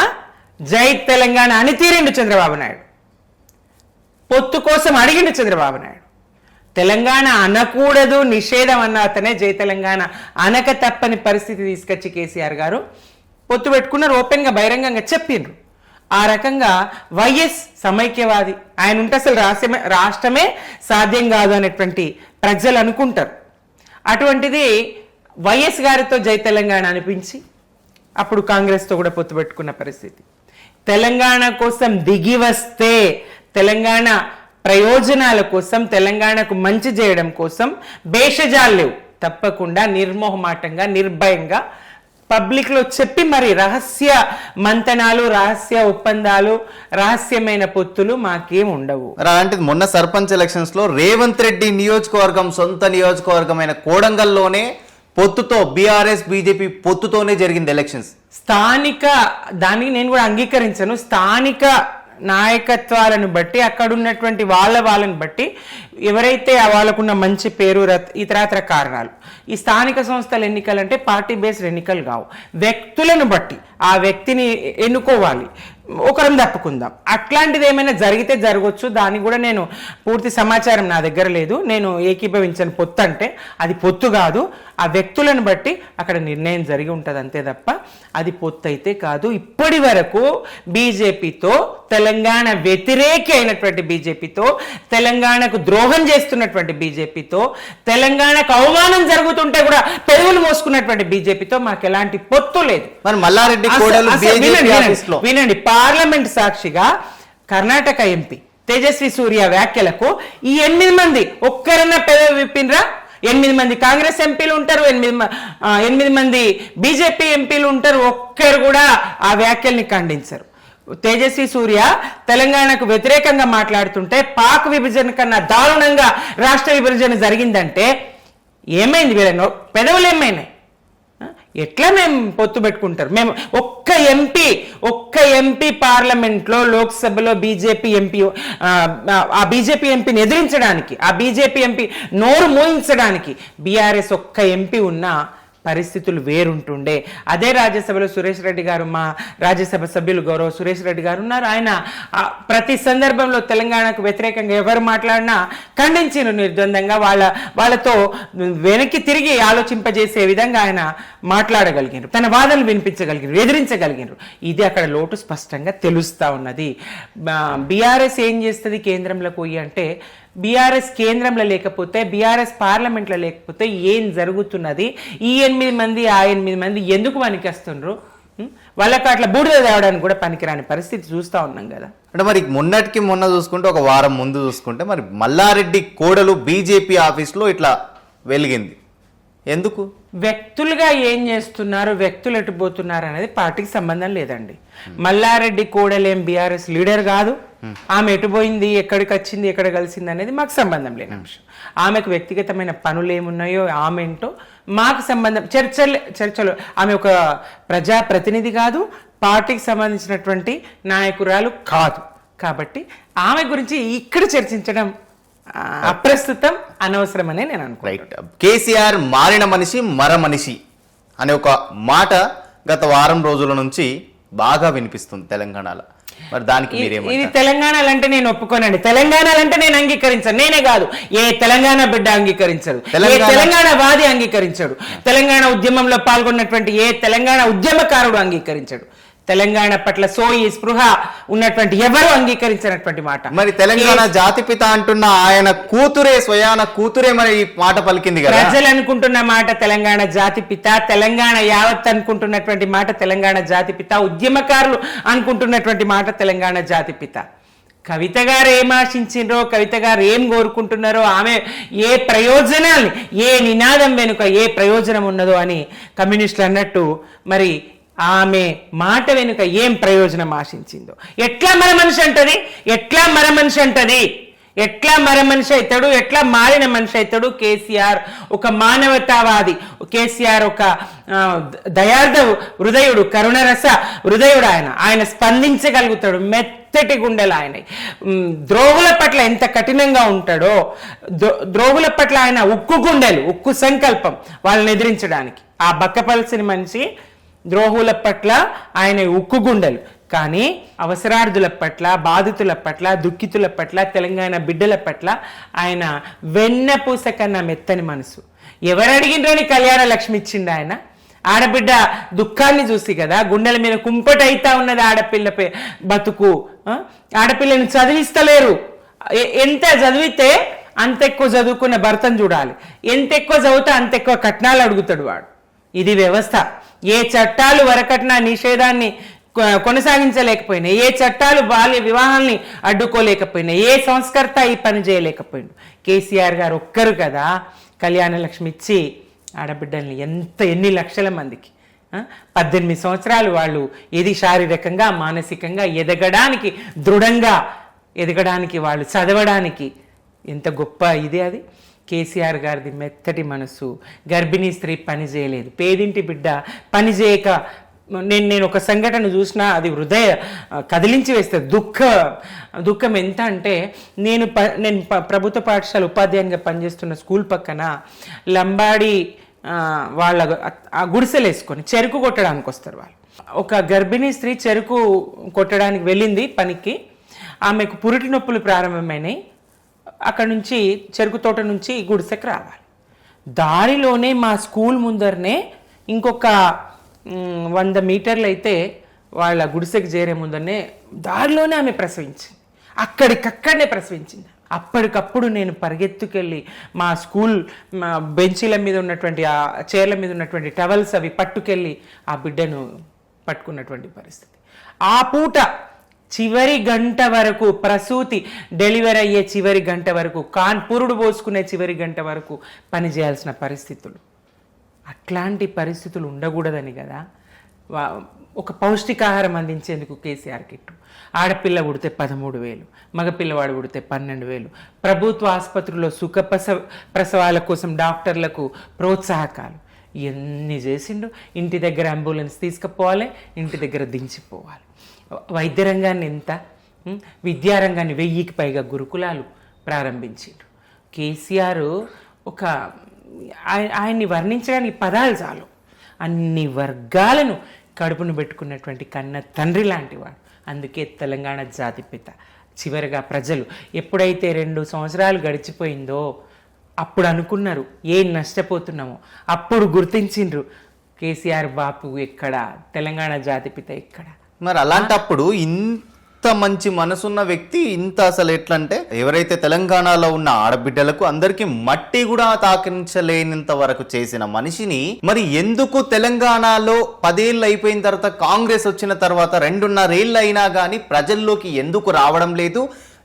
జై తెలంగాణ అని తీరిండు చంద్రబాబు నాయుడు. పొత్తు కోసం అడిగిండు చంద్రబాబు నాయుడు. తెలంగాణ అనకూడదు, నిషేధం అన్న అతనే జై తెలంగాణ అనక తప్పని పరిస్థితి తీసుకొచ్చి కేసీఆర్ గారు పొత్తు పెట్టుకున్నారు. ఓపెన్గా బహిరంగంగా చెప్పిండ్రు. ఆ రకంగా వైఎస్ సమైక్యవాది, ఆయన ఉంటే అసలు రాష్ట్రమే సాధ్యం కాదు అనేటువంటి ప్రజలు అనుకుంటారు. అటువంటిది వైఎస్ గారితో జై తెలంగాణ అనిపించి అప్పుడు కాంగ్రెస్తో కూడా పొత్తు పెట్టుకున్న పరిస్థితి. తెలంగాణ కోసం దిగి వస్తే, తెలంగాణ ప్రయోజనాల కోసం, తెలంగాణకు మంచి చేయడం కోసం భేషజాలు లేవు. తప్పకుండా నిర్మోహమాటంగా నిర్భయంగా పబ్లిక్లో చెప్పి మరి రహస్య మంతనాలు, రహస్య ఒప్పందాలు, రహస్యమైన పొత్తులు మాకేం ఉండవు. అలాంటిది మొన్న సర్పంచ్ ఎలక్షన్స్ లో రేవంత్ రెడ్డి నియోజకవర్గం సొంత నియోజకవర్గమైన కోడంగల్లోనే పొత్తుతో బీఆర్ఎస్ బీజేపీ పొత్తుతోనే జరిగింది ఎలక్షన్స్. స్థానిక దానికి నేను కూడా అంగీకరించను. స్థానిక నాయకత్వాలను బట్టి, అక్కడ ఉన్నటువంటి వాళ్ళని బట్టి, ఎవరైతే వాళ్ళకున్న మంచి పేరు ఇతరత్ర కారణాలు, ఈ స్థానిక సంస్థల ఎన్నికలు అంటే పార్టీ బేస్డ్ ఎన్నికలు కావు. వ్యక్తులను బట్టి ఆ వ్యక్తిని ఎన్నుకోవాలి, ఒకరం తప్పుకుందాం. అట్లాంటిది ఏమైనా జరిగితే జరగవచ్చు. దానికి కూడా నేను పూర్తి సమాచారం నా దగ్గర లేదు. నేను ఏకీభవించని పొత్తు అంటే అది పొత్తు కాదు. ఆ వ్యక్తులను బట్టి అక్కడ నిర్ణయం జరిగి ఉంటుంది అంతే తప్ప అది పొత్తు అయితే కాదు. ఇప్పటి వరకు బీజేపీతో, తెలంగాణ వ్యతిరేకి అయినటువంటి బీజేపీతో, తెలంగాణకు ద్రోహం చేస్తున్నటువంటి బీజేపీతో, తెలంగాణకు అవమానం జరుగుతుంటే కూడా పెదవులు మోసుకున్నటువంటి బీజేపీతో మాకు ఎలాంటి పొత్తు లేదు. మరి మల్లారెడ్డి వినండి, పార్లమెంట్ సాక్షిగా కర్ణాటక ఎంపీ తేజస్వి సూర్య వ్యాఖ్యలకు ఈ 8 మంది ఒక్కరన్నా పెదవి విప్పినరా? 8 మంది కాంగ్రెస్ ఎంపీలు ఉంటారు, 8 మంది బీజేపీ ఎంపీలు ఉంటారు, ఒక్కరు కూడా ఆ వ్యాఖ్యల్ని ఖండించరు. తేజస్వి సూర్య తెలంగాణకు వ్యతిరేకంగా మాట్లాడుతుంటే పాక్ విభజన కన్నా దారుణంగా రాష్ట్ర విభజన జరిగిందంటే ఏమైంది? వీళ్ళను పెదవులు ఏమైనాయి? ఎట్లా మేము పొత్తు పెట్టుకుంటారు? మేము ఒక్క ఎంపీ పార్లమెంట్లో, లోక్సభలో బీజేపీ ఎంపీ, ఆ బీజేపీ ఎంపీని ఎదిరించడానికి, ఆ బీజేపీ ఎంపీ నోరు మోయించడానికి బీఆర్ఎస్ ఒక్క ఎంపీ ఉన్నా పరిస్థితులు వేరుంటుండే. అదే రాజ్యసభలో సురేష్ రెడ్డి గారు, మా రాజ్యసభ సభ్యులు గౌరవ సురేష్ రెడ్డి గారు ఉన్నారు. ఆయన ప్రతి సందర్భంలో తెలంగాణకు వ్యతిరేకంగా ఎవరు మాట్లాడినా ఖండించిన నిర్ద్వందంగా వాళ్ళతో వెనక్కి తిరిగి ఆలోచింపజేసే విధంగా ఆయన మాట్లాడగలిగినారు, తన వాదనలు వినిపించగలిగినారు, ఎదిరించగలిగినారు. ఇది అక్కడ లోటు స్పష్టంగా తెలుస్తూ ఉన్నది. బీఆర్ఎస్ ఏం చేస్తుంది కేంద్రంలో పోయి అంటే, బీఆర్ఎస్ కేంద్రంలో లేకపోతే, బీఆర్ఎస్ పార్లమెంట్లో లేకపోతే ఏం జరుగుతున్నది? ఈ 8 మంది ఆ 8 మంది ఎందుకు పనికొస్తుండ్రు? వాళ్ళకి అట్లా బూడిద తేవడానికి కూడా పనికిరాని పరిస్థితి చూస్తూ ఉన్నాం కదా. అంటే మరి మొన్న చూసుకుంటే, ఒక వారం ముందు చూసుకుంటే, మరి మల్లారెడ్డి కోడలు బీజేపీ ఆఫీస్లో ఇట్లా వెలిగింది. ఎందుకు? వ్యక్తులుగా ఏం చేస్తున్నారు, వ్యక్తులు ఎటుపోతున్నారు అనేది పార్టీకి సంబంధం లేదండి. మల్లారెడ్డి కోడలేం బీఆర్ఎస్ లీడర్ కాదు, ఆమె ఎటు పోయింది, ఎక్కడికి వచ్చింది, ఎక్కడ కలిసింది అనేది మాకు సంబంధం లేని అంశం. ఆమెకు వ్యక్తిగతమైన పనులు ఏమున్నాయో ఆమె ఏంటో మాకు సంబంధం. చర్చలు ఆమె ఒక ప్రజాప్రతినిధి కాదు, పార్టీకి సంబంధించినటువంటి నాయకురాలు కాదు. కాబట్టి ఆమె గురించి ఇక్కడ చర్చించడం అప్రస్తుతం, అనవసరమనే నేను అనుకుంటున్నాను. రైట్. కేసీఆర్ మారిన మనిషి మర మనిషి అనే ఒక మాట గత వారం రోజుల నుంచి బాగా వినిపిస్తుంది తెలంగాణలో. మరి దానికి ఇది మీరేమంటారు? తెలంగాణలో అంటే నేను ఒప్పుకోనండి. తెలంగాణలో అంటే నేను అంగీకరించాను. నేనే కాదు, ఏ తెలంగాణ బిడ్డ అంగీకరించడు, ఏ తెలంగాణ వాది అంగీకరించాడు, తెలంగాణ ఉద్యమంలో పాల్గొన్నటువంటి ఏ తెలంగాణ ఉద్యమకారుడు అంగీకరించాడు. తెలంగాణ పట్ల సోయి స్పృహ ఉన్నటువంటి ఎవరు అంగీకరించినటువంటి మాట. మరి తెలంగాణ జాతిపిత అంటున్న ఆయన కూతురే, స్వయాన కూతురే మరి ఈ మాట పలికింది కదా. ప్రజలు అనుకుంటున్న మాట తెలంగాణ జాతిపిత, తెలంగాణ యావత్ అనుకుంటున్నటువంటి మాట తెలంగాణ జాతిపిత, ఉద్యమకారులు అనుకుంటున్నటువంటి మాట తెలంగాణ జాతిపిత. కవిత గారు ఏం ఆశించిండ్రో, కవిత గారు ఏం కోరుకుంటున్నారో, ఆమె ఏ ప్రయోజనాల్ని, ఏ నినాదం వెనుక ఏ ప్రయోజనం ఉన్నదో అని కమ్యూనిస్టులు అన్నట్టు మరి ఆమె మాట వెనుక ఏం ప్రయోజనం ఆశించిందో. ఎట్లా మర మనిషి అంటది, ఎట్లా మర మనిషి అంటది, ఎట్లా మర మనిషి అవుతాడు, ఎట్లా మారిన మనిషి అవుతాడు. కేసీఆర్ ఒక మానవతావాది, కేసీఆర్ ఒక దయార్థ హృదయుడు, కరుణరస హృదయుడు. ఆయన స్పందించగలుగుతాడు, మెత్తటి గుండెలు ఆయన. ద్రోహుల పట్ల ఎంత కఠినంగా ఉంటాడో, ద్రోహుల పట్ల ఆయన ఉక్కు గుండెలు, ఉక్కు సంకల్పం వాళ్ళని ఎదిరించడానికి. ఆ బక్కపల్సిన మనిషి ద్రోహుల పట్ల ఆయన ఉక్కు గుండెలు, కానీ అవసరార్థుల పట్ల, బాధితుల పట్ల, దుఃఖితుల పట్ల, తెలంగాణ బిడ్డల పట్ల ఆయన వెన్నపూస కన్నా మెత్తని మనసు. ఎవరు అడిగిండ్రని కళ్యాణ లక్ష్మి ఇచ్చిండు ఆయన. ఆడబిడ్డ దుఃఖాన్ని చూసి కదా గుండెల మీద కుంపటి అయితా ఉన్నది ఆడపిల్ల బతుకు. ఆడపిల్లని చదివిస్తలేరు. ఎంత చదివితే అంత ఎక్కువ చదువుకున్న భర్తను చూడాలి, ఎంత ఎక్కువ చదివితే అంత ఎక్కువ కట్నాలు అడుగుతాడు వాడు. ఇది వ్యవస్థ. ఏ చట్టాలు వరకట్న నిషేధాన్ని కొనసాగించలేకపోయినాయి, ఏ చట్టాలు బాల్య వివాహాల్ని అడ్డుకోలేకపోయినాయి, ఏ సంస్కర్త ఈ పని చేయలేకపోయిండు. కేసీఆర్ గారు ఒక్కరు కదా కళ్యాణ లక్ష్మి ఇచ్చి ఆడబిడ్డల్ని ఎన్ని లక్షల మందికి 18 సంవత్సరాలు వాళ్ళు ఏది శారీరకంగా మానసికంగా ఎదగడానికి, దృఢంగా ఎదగడానికి, వాళ్ళు చదవడానికి ఎంత గొప్ప ఇదే అది. కేసీఆర్ గారిది మెత్తటి మనసు. గర్భిణీ స్త్రీ పని చేయలేదు, పేదింటి బిడ్డ పని చేయక. నేను ఒక సంఘటన చూసినా అది హృదయ కదిలించి వేస్తుంది. దుఃఖం ఎంత అంటే, నేను ప్రభుత్వ పాఠశాల ఉపాధ్యాయునిగా పనిచేస్తున్న స్కూల్ పక్కన లంబాడి వాళ్ళ ఆ గుడిసెలు వేసుకొని చెరుకు కొట్టడానికి వస్తారు వాళ్ళు. ఒక గర్భిణీ స్త్రీ చెరుకు కొట్టడానికి వెళ్ళింది పనికి. ఆమెకు పురిటి నొప్పులు ప్రారంభమైనాయి. అక్కడ నుంచి చెరుకు తోట నుంచి గుడిసెకు రావాలి. దారిలోనే మా స్కూల్ ముందరనే ఇంకొక 100 మీటర్లు అయితే వాళ్ళ గుడిసెకు చేరే ముందరనే దారిలోనే ఆమె ప్రసవించింది. అక్కడికక్కడనే ప్రసవించింది. అప్పటికప్పుడు నేను పరిగెత్తుకెళ్ళి మా స్కూల్ బెంచీల మీద ఉన్నటువంటి ఆ చైర్ల మీద ఉన్నటువంటి టవల్స్ అవి పట్టుకెళ్ళి ఆ బిడ్డను పట్టుకున్నటువంటి పరిస్థితి. ఆ పూట చివరి గంట వరకు, ప్రసూతి డెలివరీ అయ్యే చివరి గంట వరకు, పురుడు పోసుకునే చివరి గంట వరకు పని చేయాల్సిన పరిస్థితులు. అట్లాంటి పరిస్థితులు ఉండకూడదని కదా ఒక పౌష్టికాహారం అందించేందుకు కేసీఆర్ కిట్టు. ఆడపిల్ల పుడితే 13,000, మగపిల్లవాడు పుడితే 12,000, ప్రభుత్వ ఆసుపత్రుల్లో ప్రసవాల కోసం డాక్టర్లకు ప్రోత్సాహకాలు ఎన్ని చేసిండు. ఇంటి దగ్గర అంబులెన్స్ తీసుకుపోవాలి, ఇంటి దగ్గర దించిపోవాలి. వైద్య రంగాన్ని ఎంత, విద్యారంగాన్ని 1000కి పైగా గురుకులాలు ప్రారంభించిండు. కేసీఆర్ ఒక ఆయన్ని వర్ణించడానికి పదాలు చాలు. అన్ని వర్గాలను కడుపును పెట్టుకున్నటువంటి కన్న తండ్రి లాంటివాడు. అందుకే తెలంగాణ జాతిపిత. చివరిగా ప్రజలు ఎప్పుడైతే 2 సంవత్సరాలు గడిచిపోయిందో అప్పుడు అనుకున్నారు ఏం నష్టపోతున్నామో, అప్పుడు గుర్తించిండ్రు కేసీఆర్ బాపు ఎక్కడ, తెలంగాణ జాతిపిత ఎక్కడ. మరి అలాంటప్పుడు ఇంత మంచి మనసున్న వ్యక్తి ఇంత అసలు ఎట్లంటే, ఎవరైతే తెలంగాణలో ఉన్న ఆడబిడ్డలకు అందరికీ మట్టి కూడా తాకించలేనంత వరకు చేసిన మనిషిని మరి ఎందుకు తెలంగాణలో 10 ఏళ్ళు అయిపోయిన తర్వాత, కాంగ్రెస్ వచ్చిన తర్వాత 2.5 ఏళ్ళు అయినా కానీ ప్రజల్లోకి ఎందుకు రావడం లేదు?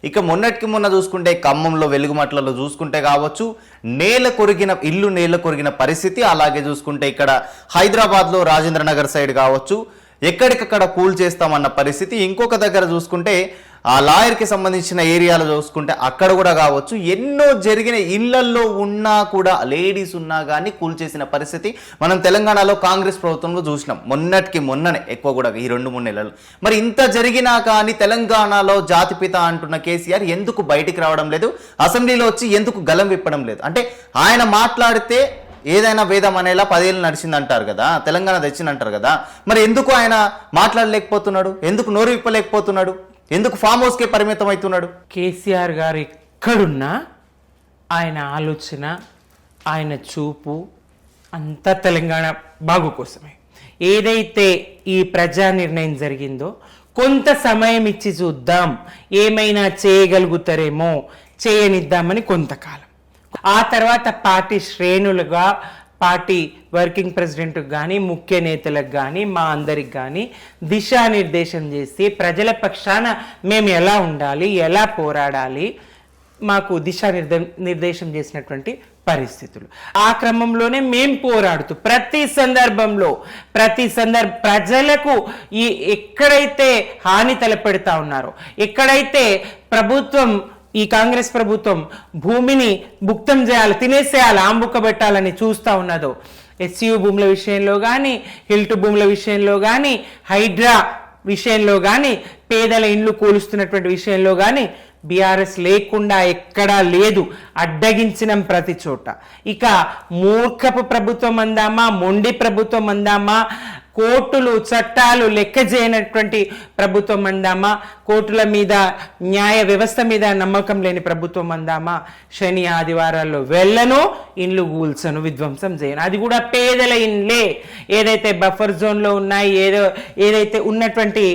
ఇక మొన్నటికి మొన్న చూసుకుంటే ఖమ్మంలో వెలుగుమట్లలో చూసుకుంటే కావచ్చు, ఇల్లు నేల కొరిగిన పరిస్థితి. అలాగే చూసుకుంటే ఇక్కడ హైదరాబాద్లో రాజేంద్ర నగర్ సైడ్ కావచ్చు, ఎక్కడికక్కడ కూల్ చేస్తామన్న పరిస్థితి. ఇంకొక దగ్గర చూసుకుంటే ఆ లాయర్కి సంబంధించిన ఏరియాలో చూసుకుంటే అక్కడ కూడా కావచ్చు, ఎన్నో జరిగిన ఇళ్లల్లో ఉన్నా కూడా లేడీస్ ఉన్నా కానీ కూల్చేసిన పరిస్థితి మనం తెలంగాణలో కాంగ్రెస్ ప్రభుత్వంలో చూసినాం. మొన్ననే ఎక్కువ కూడా ఈ 2-3 నెలలు. మరి ఇంత జరిగినా కానీ తెలంగాణలో జాతిపిత అంటున్న కేసీఆర్ ఎందుకు బయటికి రావడం లేదు? అసెంబ్లీలో వచ్చి ఎందుకు గలం విప్పడం లేదు? అంటే ఆయన మాట్లాడితే ఏదైనా వేదం అనేలా 10 ఏళ్ళు నడిచిందంటారు కదా, తెలంగాణ తెచ్చిందంటారు కదా, మరి ఎందుకు ఆయన మాట్లాడలేకపోతున్నాడు? ఎందుకు నోరు విప్పలేకపోతున్నాడు? ఎందుకు ఫామ్ హౌస్కే పరిమితం అవుతున్నాడు? కేసీఆర్ గారు ఎక్కడున్నా ఆయన ఆలోచన, ఆయన చూపు అంతా తెలంగాణ బాగు కోసమే. ఏదైతే ఈ ప్రజా నిర్ణయం జరిగిందో కొంత సమయం ఇచ్చి చూద్దాం, ఏమైనా చేయగలుగుతారేమో, చేయనిద్దామని కొంతకాలం. ఆ తర్వాత పార్టీ శ్రేణులుగా, పార్టీ వర్కింగ్ ప్రెసిడెంట్కి కానీ, ముఖ్య నేతలకు కానీ, మా అందరికి కానీ దిశానిర్దేశం చేసి ప్రజల పక్షాన మేము ఎలా ఉండాలి, ఎలా పోరాడాలి, మాకు నిర్దేశం చేసినటువంటి పరిస్థితులు. ఆ క్రమంలోనే మేం పోరాడుతూ ప్రతి సందర్భంలో ప్రజలకు ఎక్కడైతే హాని తలపెడతా ఉన్నారో, ఎక్కడైతే ఈ కాంగ్రెస్ ప్రభుత్వం భూమిని భుక్తం చేయాలి, తినేసేయాలి, ఆంబుక్కబెట్టాలని చూస్తూ ఉన్నదో, ఎస్సీయూ భూముల విషయంలో కానీ, హిల్టు భూముల విషయంలో కానీ, హైడ్రా విషయంలో కానీ, పేదల ఇండ్లు కూలుస్తున్నటువంటి విషయంలో కానీ బీఆర్ఎస్ లేకుండా ఎక్కడా లేదు. అడ్డగించినం ప్రతి చోట. ఇక మూర్ఖపు ప్రభుత్వం అందామా, మొండి ప్రభుత్వం అందామా, కోర్టులు చట్టాలు లెక్క చేయనటువంటి ప్రభుత్వం అందామా, కోర్టుల మీద న్యాయ వ్యవస్థ మీద నమ్మకం లేని ప్రభుత్వం అందామా, శని ఆదివారాల్లో వెళ్ళను, ఇండ్లు కూల్చను, విధ్వంసం చేయను, అది కూడా పేదల ఇండ్లే. ఏదైతే బఫర్ జోన్లో ఉన్నాయి, ఏదైతే ఉన్నటువంటి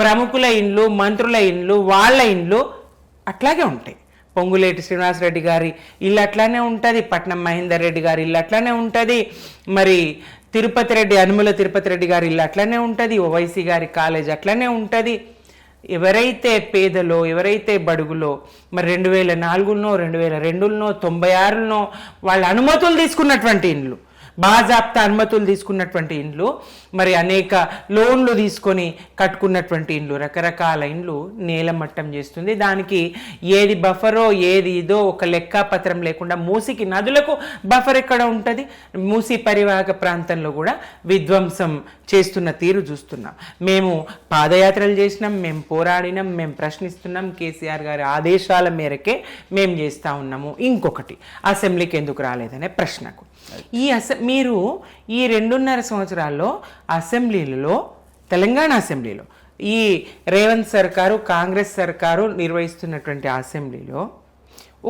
ప్రముఖుల ఇండ్లు, మంత్రుల ఇండ్లు, వాళ్ళ ఇండ్లు అట్లాగే ఉంటాయి. పొంగులేటి శ్రీనివాసరెడ్డి గారి ఇల్లు అట్లానే ఉంటుంది, పట్నం మహేందర్ రెడ్డి గారి ఇల్లు అట్లానే ఉంటుంది, మరి అనుముల తిరుపతి రెడ్డి గారి ఇల్లు అట్లనే ఉంటుంది, ఓవైసీ గారి కాలేజ్ అట్లనే ఉంటుంది. ఎవరైతే పేదలో, ఎవరైతే బడుగులో, మరి 2004లో, 2002లో, 96లో వాళ్ళ అనుమతులు తీసుకున్నటువంటి ఇండ్లు, బాజాప్తా అనుమతులు తీసుకున్నటువంటి ఇండ్లు, మరి అనేక లోన్లు తీసుకొని కట్టుకున్నటువంటి ఇండ్లు, రకరకాల ఇండ్లు నేలమట్టం చేస్తుంది. దానికి ఏది బఫరో ఏది ఇదో ఒక లెక్కాపత్రం లేకుండా మూసికి, నదులకు బఫర్ ఎక్కడ ఉంటుంది, మూసి పరివాహక ప్రాంతంలో కూడా విధ్వంసం చేస్తున్న తీరు చూస్తున్నాం. మేము పాదయాత్రలు చేసినాం, మేము పోరాడినాం, మేము ప్రశ్నిస్తున్నాం. కేసీఆర్ గారి ఆదేశాల మేరకే మేము చేస్తూ ఉన్నాము. ఇంకొకటి, అసెంబ్లీకి ఎందుకు రాలేదనే ప్రశ్నకు మీరు ఈ 2.5 సంవత్సరాల్లో అసెంబ్లీలలో, తెలంగాణ అసెంబ్లీలో ఈ రేవంత్ సర్కారు, కాంగ్రెస్ సర్కారు నిర్వహిస్తున్నటువంటి అసెంబ్లీలో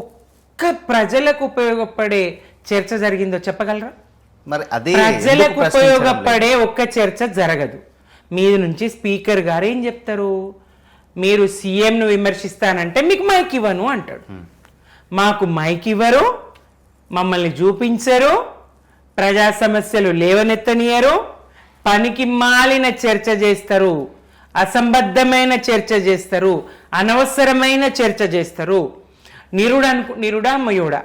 ఒక్క ప్రజలకు ఉపయోగపడే చర్చ జరిగిందో చెప్పగలరా? మరి అదే ప్రజలకు ఉపయోగపడే ఒక్క చర్చ జరగదు. మీద నుంచి స్పీకర్ గారు ఏం చెప్తారు, మీరు సీఎంను విమర్శిస్తానంటే మీకు మైక్ ఇవ్వను అంటాడు. మాకు మైక్ ఇవ్వరు, మమ్మల్ని చూపించరు, ప్రజా సమస్యలు లేవనెత్తనియరు, పనికి మాలిన చర్చ చేస్తారు, అసంబద్ధమైన చర్చ చేస్తారు, అనవసరమైన చర్చ చేస్తారు. నిరుడా మయుడా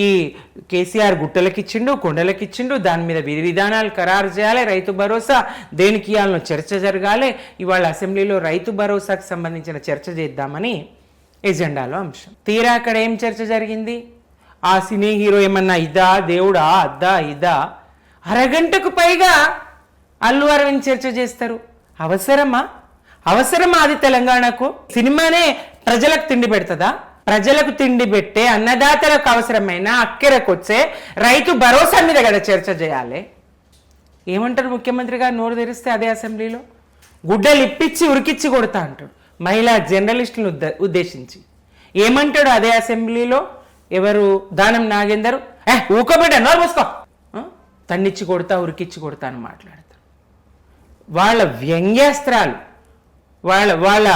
ఈ కేసీఆర్ గుట్టలకిచ్చిండు, కొండలకిచ్చిండు, దాని మీద విధి విధానాలు ఖరారు చేయాలి, రైతు భరోసా దేనికి ఇవ్వాలనో చర్చ జరగాలి. ఇవాళ అసెంబ్లీలో రైతు భరోసాకు సంబంధించిన చర్చ చేద్దామని ఎజెండాలో అంశం. తీరా అక్కడ ఏం చర్చ జరిగింది? ఆ సినీ హీరో ఏమన్నా ఇదా దేవుడా అద్దా ఇదా, అరగంటకు పైగా అల్లు అరవింద్ చర్చ చేస్తారు. అవసరమా అది తెలంగాణకు? సినిమానే ప్రజలకు తిండి పెడుతుందా? ప్రజలకు తిండి పెట్టే, అన్నదాతలకు అవసరమైన అక్కెరకొచ్చే రైతు భరోసా మీద కదా చర్చ చేయాలి. ఏమంటారు ముఖ్యమంత్రి గారు నోరు తెరిస్తే అదే అసెంబ్లీలో? గుడ్డలు ఇప్పించి ఉరికిచ్చి కొడతా అంటాడు మహిళా జర్నలిస్టులను ఉద్దేశించి. ఏమంటాడు అదే అసెంబ్లీలో? ఎవరు? దానం నాగేందర్, ఊకబెట్ట నోరు మూసుకో, తన్నిచ్చి కొడతా, ఉరికిచ్చి కొడతా అని మాట్లాడతారు. వాళ్ళ వ్యంగ్యాస్త్రాలు, వాళ్ళ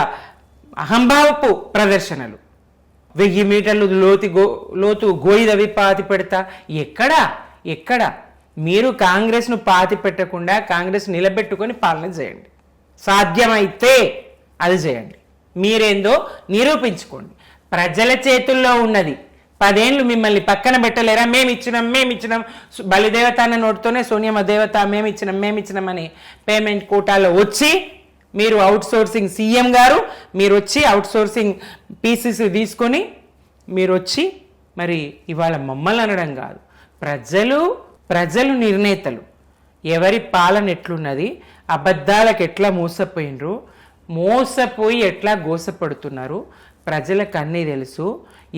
అహంభావపు ప్రదర్శనలు, 1000 మీటర్లు లోతు గోయిదవి పాతి పెడతా. ఎక్కడ మీరు కాంగ్రెస్ను పాతి పెట్టకుండా కాంగ్రెస్ నిలబెట్టుకొని పాలన చేయండి. సాధ్యమైతే అది చేయండి. మీరేందో నిరూపించుకోండి. ప్రజల చేతుల్లో ఉన్నది. 10 ఏళ్ళు మిమ్మల్ని పక్కన పెట్టలేరా? మేమిచ్చినాం బలిదేవత అన్న నోటితోనే సోనియమ్మ దేవత మేమిచ్చినామని పేమెంట్ కోటాలో వచ్చి మీరు అవుట్ సోర్సింగ్ సీఎం గారు మీరు వచ్చి అవుట్ సోర్సింగ్ పీసీసీ తీసుకొని మీరు వచ్చి మరి ఇవాళ మమ్మల్ని అనడం కాదు, ప్రజలు నిర్ణేతలు. ఎవరి పాలన ఎట్లున్నది, అబద్ధాలకు ఎట్లా మోసపోయి ఎట్లా గోసపడుతున్నారు ప్రజలకు అన్నీ తెలుసు.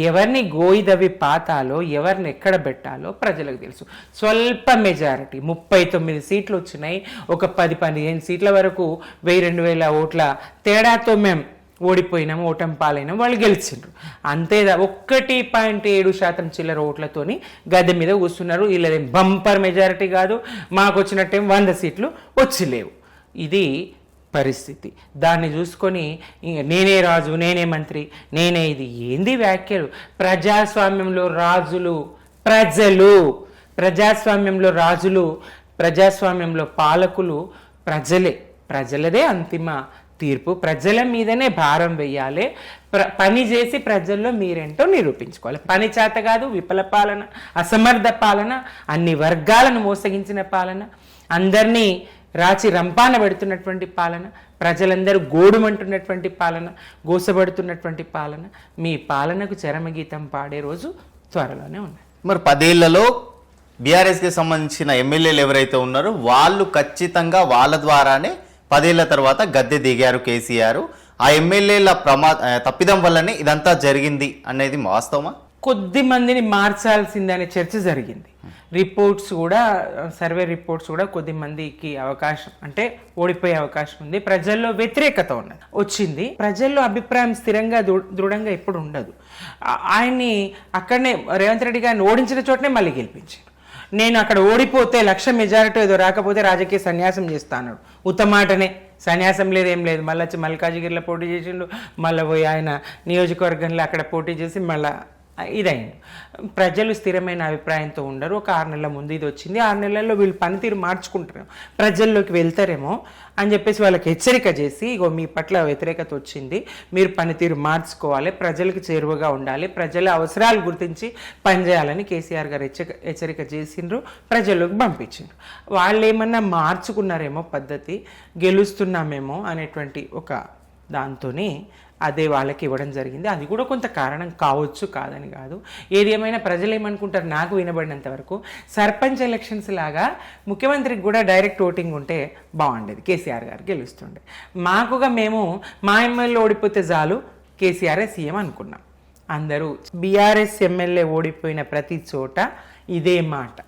ఎవరిని గోయిదవి పాతాలో ఎవరిని ఎక్కడ పెట్టాలో ప్రజలకు తెలుసు. స్వల్ప మెజారిటీ 39 సీట్లు వచ్చినాయి. ఒక 10-15 సీట్ల వరకు 1000-2000 ఓట్ల తేడాతో మేము ఓడిపోయినాము, ఓటమి పాలైనాము, వాళ్ళు గెలిచిండ్రు. అంతే 1.7% చిల్లర ఓట్లతోని గద్దె మీద కూర్చున్నారు. వీళ్ళదేం బంపర్ మెజారిటీ కాదు, మాకు వచ్చినట్టేం 100 సీట్లు వచ్చి లేవు. ఇది పరిస్థితి. దాన్ని చూసుకొని నేనే రాజు, నేనే మంత్రి, నేనే ఇది ఏంది వ్యాఖ్యలు? ప్రజాస్వామ్యంలో రాజులు ప్రజలు, ప్రజాస్వామ్యంలో రాజులు, ప్రజాస్వామ్యంలో పాలకులు ప్రజలదే అంతిమ తీర్పు. ప్రజల మీదనే భారం వేయాలి. పని చేసి ప్రజల్లో మీరేంటో నిరూపించుకోవాలి. పని చేత కాదు, విఫల పాలన, అసమర్థ పాలన, అన్ని వర్గాలను మోసగించిన పాలన, అందరినీ రాచి రంపాన పెడుతున్నటువంటి పాలన, ప్రజలందరూ గోడుమంటున్నటువంటి పాలన, గోసపడుతున్నటువంటి పాలన. మీ పాలనకు చరమగీతం పాడే రోజు త్వరలోనే ఉంది. మరి 10 ఏళ్లలో బీఆర్ఎస్కి సంబంధించిన ఎమ్మెల్యేలు ఎవరైతే ఉన్నారో వాళ్ళు ఖచ్చితంగా వాళ్ళ ద్వారానే 10 ఏళ్ల తర్వాత గద్దె దిగారు కేసీఆర్. ఆ ఎమ్మెల్యేల తప్పిదం వల్లనే ఇదంతా జరిగింది అనేది వాస్తవమా? కొద్ది మందిని మార్చాల్సిందనే చర్చ జరిగింది. రిపోర్ట్స్ కూడా, సర్వే రిపోర్ట్స్ కూడా కొద్ది మందికి అవకాశం అంటే ఓడిపోయే అవకాశం ఉంది. ప్రజల్లో వ్యతిరేకత వచ్చింది. ప్రజల్లో అభిప్రాయం స్థిరంగా దృఢంగా ఎప్పుడు ఉండదు. ఆయన్ని అక్కడనే రేవంత్ రెడ్డి గారిని ఓడించిన చోటనే మళ్ళీ గెలిపించారు. నేను అక్కడ ఓడిపోతే 1,00,000 మెజారిటీ ఏదో రాకపోతే రాజకీయ సన్యాసం చేస్తాను. ఉత్తమాటనే సన్యాసం లేదు, ఏం లేదు. మళ్ళీ వచ్చి మల్కాజిగిరిలో పోటీ చేసిండు, మళ్ళీ పోయి ఆయన నియోజకవర్గంలో అక్కడ పోటీ చేసి మళ్ళీ ఇదైంది. ప్రజలు స్థిరమైన అభిప్రాయంతో ఉండరు. ఒక 6 నెలల ముందు ఇది వచ్చింది. 6 నెలల్లో వీళ్ళు పనితీరు మార్చుకుంటారు, ప్రజల్లోకి వెళ్తారేమో అని చెప్పేసి వాళ్ళకి హెచ్చరిక చేసి, ఇగో మీ పట్ల వ్యతిరేకత వచ్చింది, మీరు పనితీరు మార్చుకోవాలి, ప్రజలకు చేరువగా ఉండాలి, ప్రజల అవసరాలు గుర్తించి పనిచేయాలని కేసీఆర్ గారు హెచ్చరిక చేసిండ్రు, ప్రజల్లోకి పంపించిండ్రు. వాళ్ళు ఏమన్నా మార్చుకున్నారేమో పద్ధతి, గెలుస్తున్నామేమో అనేటువంటి ఒక దాంతోనే అదే వాళ్ళకి ఇవ్వడం జరిగింది. అది కూడా కొంత కారణం కావచ్చు, కాదని కాదు. ఏది ఏమైనా ప్రజలు ఏమనుకుంటారు, నాకు వినబడినంత వరకు సర్పంచ్ ఎలక్షన్స్ లాగా ముఖ్యమంత్రికి కూడా డైరెక్ట్ ఓటింగ్ ఉంటే బాగుండేది, కేసీఆర్ గారు గెలుస్తుండే. మాకుగా మేము మా ఎమ్మెల్యే ఓడిపోతే చాలు కేసీఆర్ఏ సీఎం అనుకున్నాం. అందరూ బీఆర్ఎస్ ఎమ్మెల్యే ఓడిపోయిన ప్రతి చోట ఇదే మాట,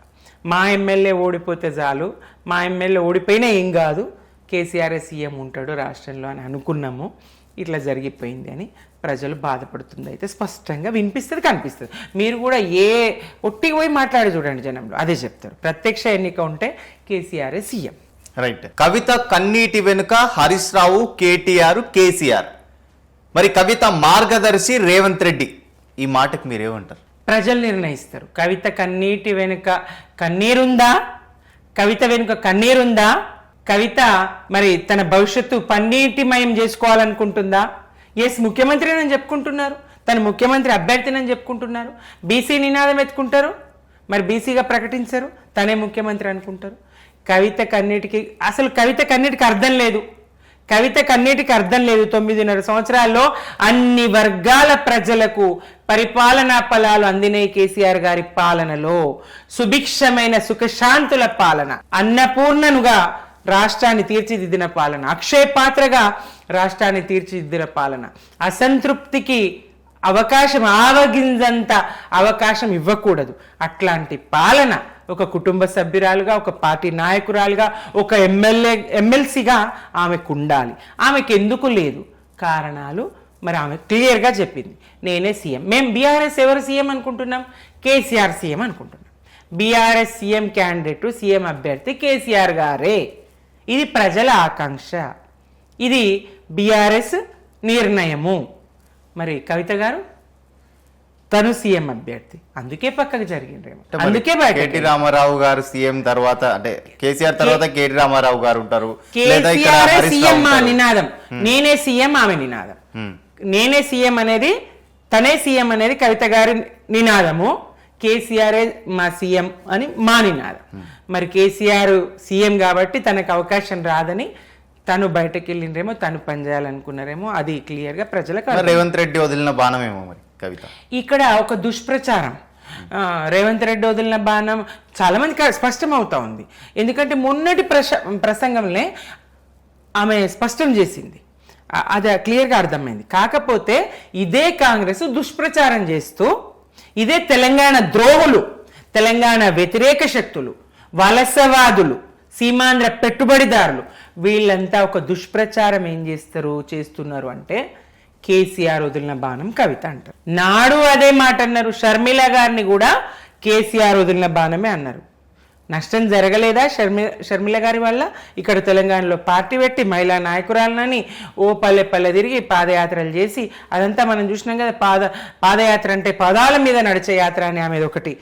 మా ఎమ్మెల్యే ఓడిపోతే చాలు, మా ఎమ్మెల్యే ఓడిపోయినా ఏం కాదు, కేసీఆర్ఏ సీఎం ఉంటాడు రాష్ట్రంలో అని అనుకున్నాము. ఇట్లా జరిగిపోయింది అని ప్రజలు బాధపడుతుంది అయితే స్పష్టంగా వినిపిస్తుంది, కనిపిస్తుంది. మీరు కూడా ఒట్టికి పోయి మాట్లాడి చూడండి, జనంలో అదే చెప్తారు. ప్రత్యక్ష ఎన్నిక ఉంటే కేసీఆర్ఏ సీఎం. రైట్. కవిత కన్నీటి వెనుక హరీష్ రావు, కేటీఆర్, కేసీఆర్. మరి కవిత మార్గదర్శి రేవంత్ రెడ్డి, ఈ మాటకు మీరేమంటారు? ప్రజలు నిర్ణయిస్తారు. కవిత కన్నీటి వెనుక కన్నీరుందా, కవిత వెనుక కన్నీరుందా, కవిత మరి తన భవిష్యత్తు పన్నీటిమయం చేసుకోవాలనుకుంటుందా? ఎస్, ముఖ్యమంత్రిని చెప్పుకుంటున్నారు, తన ముఖ్యమంత్రి అభ్యర్థినని చెప్పుకుంటున్నారు. బీసీ నినాదం ఎత్తుకుంటారు, మరి బీసీగా ప్రకటించరు, తనే ముఖ్యమంత్రి అనుకుంటారు. కవిత కన్నీటికి అర్థం లేదు. కవిత కన్నీటికి అర్థం లేదు. 9.5 సంవత్సరాల్లో అన్ని వర్గాల ప్రజలకు పరిపాలనా ఫలాలు అందినాయి. కేసీఆర్ గారి పాలనలో సుభిక్షమైన సుఖశాంతుల పాలన, అన్నపూర్ణనుగా రాష్ట్రాన్ని తీర్చిదిద్దిన పాలన, అక్షయ పాత్రగా రాష్ట్రాన్ని తీర్చిదిద్దిన పాలన, అసంతృప్తికి అవకాశం, ఆవగింజంత అవకాశం ఇవ్వకూడదు. అట్లాంటి పాలన ఒక కుటుంబ సభ్యురాలుగా, ఒక పార్టీ నాయకురాలుగా, ఒక ఎమ్మెల్సీగా ఆమెకు ఉండాలి. ఆమెకు ఎందుకు లేదు? కారణాలు మరి ఆమె క్లియర్గా చెప్పింది, నేనే సీఎం. మేము బీఆర్ఎస్ ఎవరు సీఎం అనుకుంటున్నాం? కేసీఆర్ సీఎం అనుకుంటున్నాం. బీఆర్ఎస్ సీఎం క్యాండిడేట్, సీఎం అభ్యర్థి కేసీఆర్ గారే. ఇది ప్రజల ఆకాంక్ష, ఇది బీఆర్ఎస్ నిర్ణయము. మరి కవిత గారు తను సీఎం అభ్యర్థి, అందుకే పక్కకు జరిగిండ్రేమో, అందుకే కేటీ రామారావు గారు సీఎం తర్వాత, అంటే కేసీఆర్ తర్వాత కేటీ రామారావు గారు ఉంటారు. సీఎం మా నినాదం, నేనే సీఎం ఆమె నినాదం. నేనే సీఎం అనేది, తనే సీఎం అనేది కవిత గారి నినాదము. కేసీఆర్ మా సీఎం అని మా నినాదం. మరి కేసీఆర్ సీఎం కాబట్టి తనకు అవకాశం రాదని తను బయటకు వెళ్ళిండ్రేమో, తను పనిచేయాలనుకున్నారేమో, అది క్లియర్గా ప్రజలకు మరి రేవంత్ రెడ్డి వదిలిన బాణమేమో మరి కవిత. ఇక్కడ ఒక దుష్ప్రచారం. రేవంత్ రెడ్డి వదిలిన బాణం చాలా మందికి స్పష్టం అవుతా ఉంది. ఎందుకంటే మొన్నటి ప్రసంగంలో ఆమె స్పష్టం చేసింది, అది క్లియర్గా అర్థమైంది. కాకపోతే ఇదే కాంగ్రెస్ దుష్ప్రచారం చేస్తూ, ఇదే తెలంగాణ ద్రోహులు, తెలంగాణ వ్యతిరేక శక్తులు, వలసవాదులు, సీమాంధ్ర పెట్టుబడిదారులు, వీళ్ళంతా ఒక దుష్ప్రచారం ఏం చేస్తున్నారు అంటే కేసీఆర్ వదిలిన బాణం కవిత అంటారు. నాడు అదే మాట అన్నారు. షర్మిల గారిని కూడా కేసీఆర్ వదిలిన బాణమే అన్నారు. నష్టం జరగలేదా షర్మిల గారి వల్ల? ఇక్కడ తెలంగాణలో పార్టీ పెట్టి మహిళా నాయకురాలనని ఓ పల్లె పల్లె తిరిగి పాదయాత్రలు చేసి, అదంతా మనం చూసినాం కదా. పాదయాత్ర అంటే పదాల మీద నడిచే యాత్ర అని ఆమె ఒకటి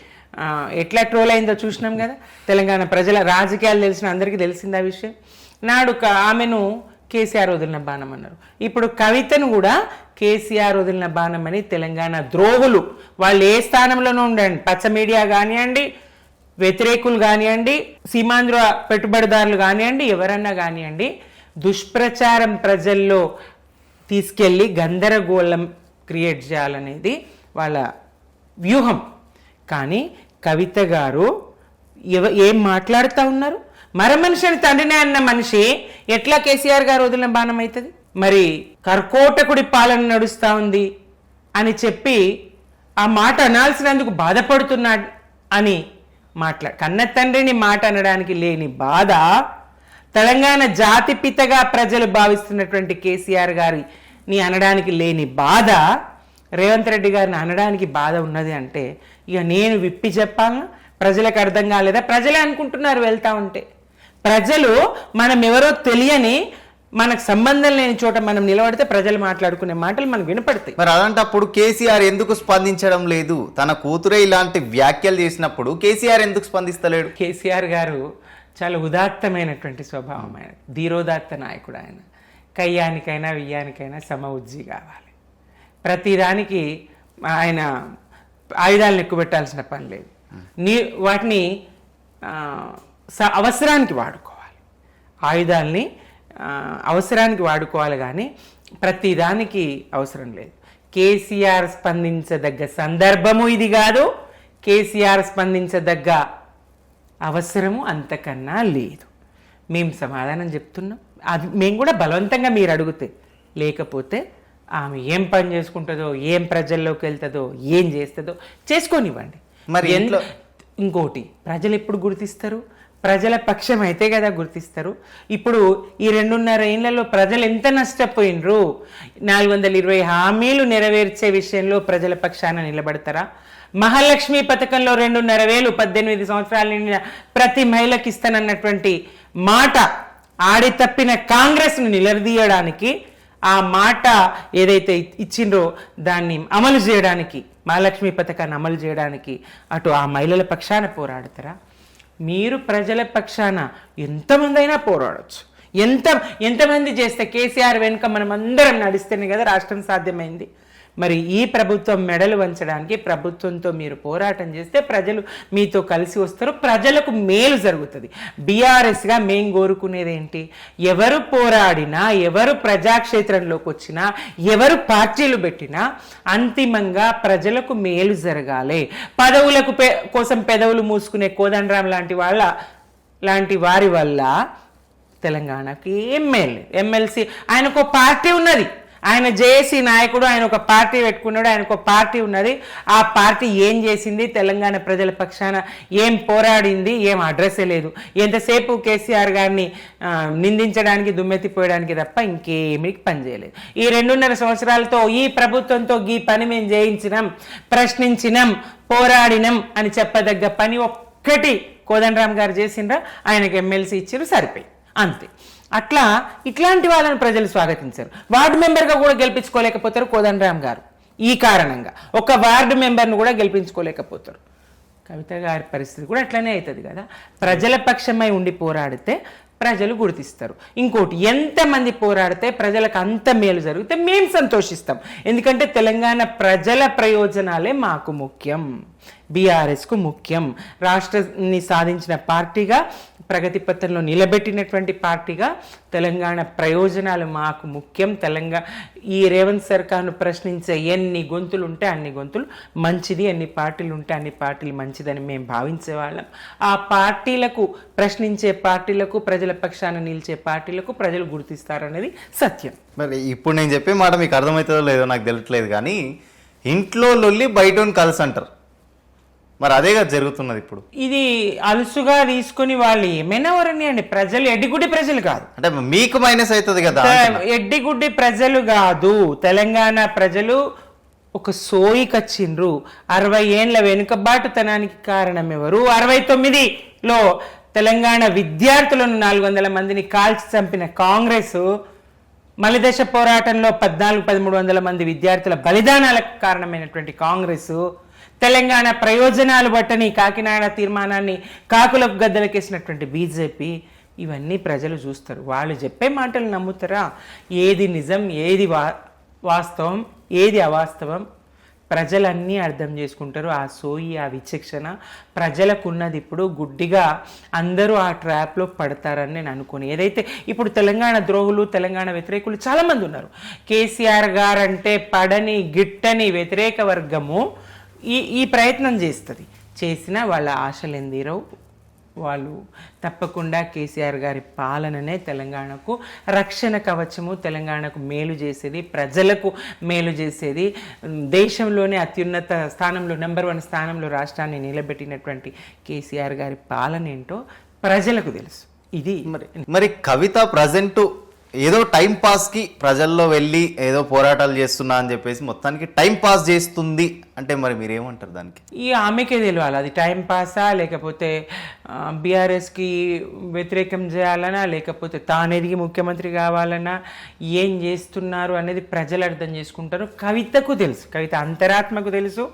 ఎట్లా ట్రోల్ అయిందో చూసినాం కదా. తెలంగాణ ప్రజల రాజకీయాలు తెలిసిన అందరికీ తెలిసింది ఆ విషయం. నాడు ఆమెను కేసీఆర్ వదిలిన బాణం అన్నారు. ఇప్పుడు కవితను కూడా కేసీఆర్ వదిలిన బాణం అని తెలంగాణ ద్రోహులు, వాళ్ళు ఏ స్థానంలోనూ ఉండండి, పచ్చ మీడియా కానివ్వండి, వ్యతిరేకులు కానివ్వండి, సీమాంధ్ర పెట్టుబడిదారులు కానివ్వండి, ఎవరన్నా కానివ్వండి, దుష్ప్రచారం ప్రజల్లో తీసుకెళ్ళి గందరగోళం క్రియేట్ చేయాలనేది వాళ్ళ వ్యూహం. కానీ కవిత గారు ఏం మాట్లాడుతూ ఉన్నారు? మరమనిషిని తండ్రినే అన్న మనిషి ఎట్లా కేసీఆర్ గారు వదిలిన బాణం అవుతుంది? మరి కర్కోటకుడి పాలన నడుస్తూ ఉంది అని చెప్పి ఆ మాట అనాల్సినందుకు బాధపడుతున్నాడు అని కన్న తండ్రిని మాట అనడానికి లేని బాధ, తెలంగాణ జాతిపితగా ప్రజలు భావిస్తున్నటువంటి కేసీఆర్ గారిని అనడానికి లేని బాధ, రేవంత్ రెడ్డి గారిని అనడానికి బాధ ఉన్నది అంటే ఇక నేను విప్పి చెప్పాలా? ప్రజలకు అర్థం కాలేదా? ప్రజలే అనుకుంటున్నారు వెళ్తా ఉంటే. ప్రజలు మనం ఎవరో తెలియని, మనకు సంబంధం లేని చోట మనం నిలబడితే ప్రజలు మాట్లాడుకునే మాటలు మనకు వినపడతాయి. మరి అలాంటప్పుడు కేసీఆర్ ఎందుకు స్పందించడం లేదు? తన కూతురే ఇలాంటి వ్యాఖ్యలు చేసినప్పుడు కేసీఆర్ ఎందుకు స్పందిస్తలేడు? కేసీఆర్ గారు చాలా ఉదాత్తమైనటువంటి స్వభావం, ఆయన ధీరోదాత్త నాయకుడు. ఆయన కయ్యానికైనా వియ్యానికైనా సమఉజ్జి కావాలి. ప్రతిదానికి ఆయన ఆయుధాలను ఎక్కువ పెట్టాల్సిన పని లేదు. వాటిని అవసరానికి వాడుకోవాలి. ఆయుధాలని అవసరానికి వాడుకోవాలి, కానీ ప్రతిదానికి అవసరం లేదు. కేసీఆర్ స్పందించదగ్గ సందర్భము ఇది కాదు. కేసీఆర్ స్పందించదగ్గ అవసరము అంతకన్నా లేదు. మేము సమాధానం చెప్తున్నాం. అది మేము కూడా బలవంతంగా మీరు అడిగితే, లేకపోతే ఆమె ఏం పని చేసుకుంటుందో, ఏం ప్రజల్లోకి వెళ్తుందో, ఏం చేస్తుందో చేసుకొనివ్వండి. మరి ఇంకోటి, ప్రజలు ఎప్పుడు గుర్తిస్తారు? ప్రజల పక్షం అయితే కదా గుర్తిస్తారు. ఇప్పుడు ఈ 2.5 ఏళ్లలో ప్రజలు ఎంత నష్టపోయినరు? 420 హామీలు నెరవేర్చే విషయంలో ప్రజల పక్షాన నిలబడతారా? మహాలక్ష్మి పథకంలో 2,500 18 సంవత్సరాల నిండిన ప్రతి మహిళకి ఇస్తానన్నటువంటి మాట ఆడి తప్పిన కాంగ్రెస్ను నిలదీయడానికి, ఆ మాట ఏదైతే ఇచ్చిండ్రో దాన్ని అమలు చేయడానికి, మహాలక్ష్మి పథకాన్ని అమలు చేయడానికి అటు ఆ మహిళల పక్షాన పోరాడతారా? మీరు ప్రజల పక్షాన ఎంతమంది అయినా పోరాడచ్చు. ఎంతమంది చేస్తే కేసీఆర్ వెనుక మనం అందరం నడిస్తేనే కదా రాష్ట్రం సాధ్యమైంది. మరి ఈ ప్రభుత్వం మెడలు వంచడానికి, ప్రభుత్వంతో మీరు పోరాటం చేస్తే ప్రజలు మీతో కలిసి వస్తారు, ప్రజలకు మేలు జరుగుతుంది. బీఆర్ఎస్గా మేం కోరుకునేది ఏంటి? ఎవరు పోరాడినా, ఎవరు ప్రజాక్షేత్రంలోకి వచ్చినా, ఎవరు పార్టీలు పెట్టినా అంతిమంగా ప్రజలకు మేలు జరగాలి. పదవులకు కోసం పెదవులు మూసుకునే కోదండరాం లాంటి వారి వల్ల తెలంగాణకి ఎమ్మెల్సీ, ఆయనకు పార్టీ ఉన్నది, ఆయన జేఏసీ నాయకుడు, ఆయన ఒక పార్టీ పెట్టుకున్నాడు, ఆయనకు ఒక పార్టీ ఉన్నది. ఆ పార్టీ ఏం చేసింది? తెలంగాణ ప్రజల పక్షాన ఏం పోరాడింది? ఏం అడ్రస్సే లేదు. ఎంతసేపు కేసీఆర్ గారిని నిందించడానికి, దుమ్మెత్తిపోయడానికి తప్ప ఇంకేమీ పనిచేయలేదు. ఈ 2.5 సంవత్సరాలతో ఈ ప్రభుత్వంతో ఈ పని మేము చేయించినాం, ప్రశ్నించినాం, పోరాడినాం అని చెప్పదగ్గ పని ఒక్కటి కోదండరాం గారు చేసిండ్రా? ఆయనకు ఎమ్మెల్సీ ఇచ్చారు, సరిపోయి అంతే. అట్లా ఇట్లాంటి వాళ్ళని ప్రజలు స్వాగతించారు. వార్డు మెంబర్గా కూడా గెలిపించుకోలేకపోతారు కోదండరాం గారు. ఈ కారణంగా ఒక వార్డు మెంబర్ను కూడా గెలిపించుకోలేకపోతారు. కవిత గారి పరిస్థితి కూడా అట్లనే అవుతుంది కదా. ప్రజల పక్షమై ఉండి పోరాడితే ప్రజలు గుర్తిస్తారు. ఇంకోటి, ఎంతమంది పోరాడితే ప్రజలకు అంత మేలు జరిగితే మేము సంతోషిస్తాం. ఎందుకంటే తెలంగాణ ప్రజల ప్రయోజనాలే మాకు ముఖ్యం. బీఆర్ఎస్కు ముఖ్యం. రాష్ట్రాన్ని సాధించిన పార్టీగా, ప్రగతి పథంలో నిలబెట్టినటువంటి పార్టీగా తెలంగాణ ప్రయోజనాలు మాకు ముఖ్యం. ఈ రేవంత్ సర్కార్ను ప్రశ్నించే ఎన్ని గొంతులు ఉంటే అన్ని గొంతులు మంచిది, ఎన్ని పార్టీలు ఉంటే అన్ని పార్టీలు మంచిదని మేము భావించేవాళ్ళం. ఆ పార్టీలకు, ప్రశ్నించే పార్టీలకు, ప్రజల పక్షాన నిలిచే పార్టీలకు ప్రజలు గుర్తిస్తారనేది సత్యం. మరి ఇప్పుడు నేను చెప్పే మాట మీకు అర్థమవుతుందో లేదో నాకు తెలియట్లేదు, కానీ ఇంట్లో లొల్లి బయట కలిసి అంటారు. మరి అదే కదా జరుగుతున్నది ఇప్పుడు. ఇది అలుసుగా తీసుకుని వాళ్ళు ఏమైనా వరనియండి, ప్రజలు ఎడ్డిగుడ్డి ప్రజలు కాదు. అంటే మీకు మైనస్ అవుతుంది కదా. ఎడ్డిగుడ్డి ప్రజలు కాదు, తెలంగాణ ప్రజలు ఒక సోయికొచ్చిండ్రు. 60 ఏండ్ల వెనుకబాటుతనానికి కారణం ఎవరు? 69లో తెలంగాణ విద్యార్థులను 400 మందిని కాల్చి చంపిన కాంగ్రెస్, మలిదశ పోరాటంలో 1400-1300 మంది విద్యార్థుల బలిదానాలకు కారణమైనటువంటి కాంగ్రెస్, తెలంగాణ ప్రయోజనాలు బట్టని కాకినాడ తీర్మానాన్ని కాకులకు గద్దలకేసినటువంటి బీజేపీ, ఇవన్నీ ప్రజలు చూస్తారు. వాళ్ళు చెప్పే మాటలు నమ్ముతారా? ఏది నిజం, ఏది వాస్తవం, ఏది అవాస్తవం ప్రజలన్నీ అర్థం చేసుకుంటారు. ఆ సోయి, ఆ విచక్షణ ప్రజలకున్నది. ఇప్పుడు గుడ్డిగా అందరూ ఆ ట్రాప్లో పడతారని నేను అనుకుని, ఏదైతే ఇప్పుడు తెలంగాణ ద్రోహులు, తెలంగాణ వ్యతిరేకులు చాలామంది ఉన్నారు. కేసీఆర్ గారంటే పడని గిట్టని వ్యతిరేక వర్గము ఈ ప్రయత్నం చేస్తుంది. చేసినా వాళ్ళ ఆశలు ఎందిరవు. వాళ్ళు తప్పకుండా కేసీఆర్ గారి పాలననే తెలంగాణకు రక్షణ కవచము, తెలంగాణకు మేలు చేసేది, ప్రజలకు మేలు చేసేది. దేశంలోనే అత్యున్నత స్థానంలో, నెంబర్ 1 స్థానంలో రాష్ట్రాన్ని నిలబెట్టినటువంటి కేసీఆర్ గారి పాలన ఏంటో ప్రజలకు తెలుసు. ఇది మరి కవిత ప్రజెంట్ ఏదో టైం పాస్కి ప్రజల్లో వెళ్ళి ఏదో పోరాటాలు చేస్తున్నా అని చెప్పేసి మొత్తానికి టైం పాస్ చేస్తుంది అంటే మరి మీరేమంటారు దానికి? ఈ ఆమెకే తెలియాలి అది టైం పాసా, లేకపోతే బీఆర్ఎస్కి వ్యతిరేకం చేయాలనా, లేకపోతే తానెదిగి ముఖ్యమంత్రి కావాలన్నా, ఏం చేస్తున్నారు అనేది ప్రజలు అర్థం చేసుకుంటారు. కవితకు తెలుసు, కవిత అంతరాత్మకు తెలుసు,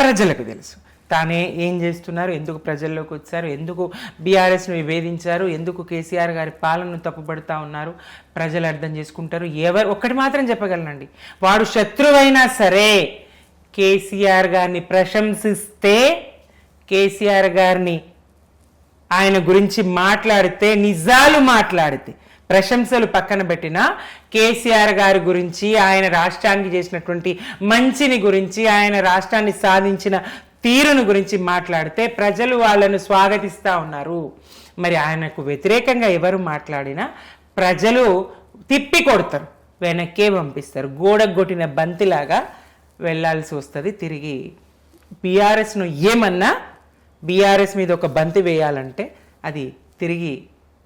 ప్రజలకు తెలుసు తానే ఏం చేస్తున్నారు, ఎందుకు ప్రజల్లోకి వచ్చారు, ఎందుకు బీఆర్ఎస్ను విభేదించారు, ఎందుకు కేసీఆర్ గారి పాలనను తప్పుపడుతూ ఉన్నారు ప్రజలు అర్థం చేసుకుంటారు. ఒక్కటి మాత్రం చెప్పగలనండి, వాడు శత్రువైనా సరే కేసీఆర్ గారిని ప్రశంసిస్తే, కేసీఆర్ గారిని ఆయన గురించి మాట్లాడితే, నిజాలు మాట్లాడితే, ప్రశంసలు పక్కన పెట్టినా కేసీఆర్ గారి గురించి, ఆయన రాష్ట్రానికి చేసినటువంటి మంచిని గురించి, ఆయన రాష్ట్రాన్ని సాధించిన తీరును గురించి మాట్లాడితే ప్రజలు వాళ్ళను స్వాగతిస్తూ ఉన్నారు. మరి ఆయనకు వ్యతిరేకంగా ఎవరు మాట్లాడినా ప్రజలు తిప్పి కొడతారు, వెనక్కే పంపిస్తారు. గోడకు కొట్టిన బంతిలాగా వెళ్ళాల్సి వస్తుంది తిరిగి. బీఆర్ఎస్ను ఏమన్నా, బీఆర్ఎస్ మీద ఒక బంతి వేయాలంటే అది తిరిగి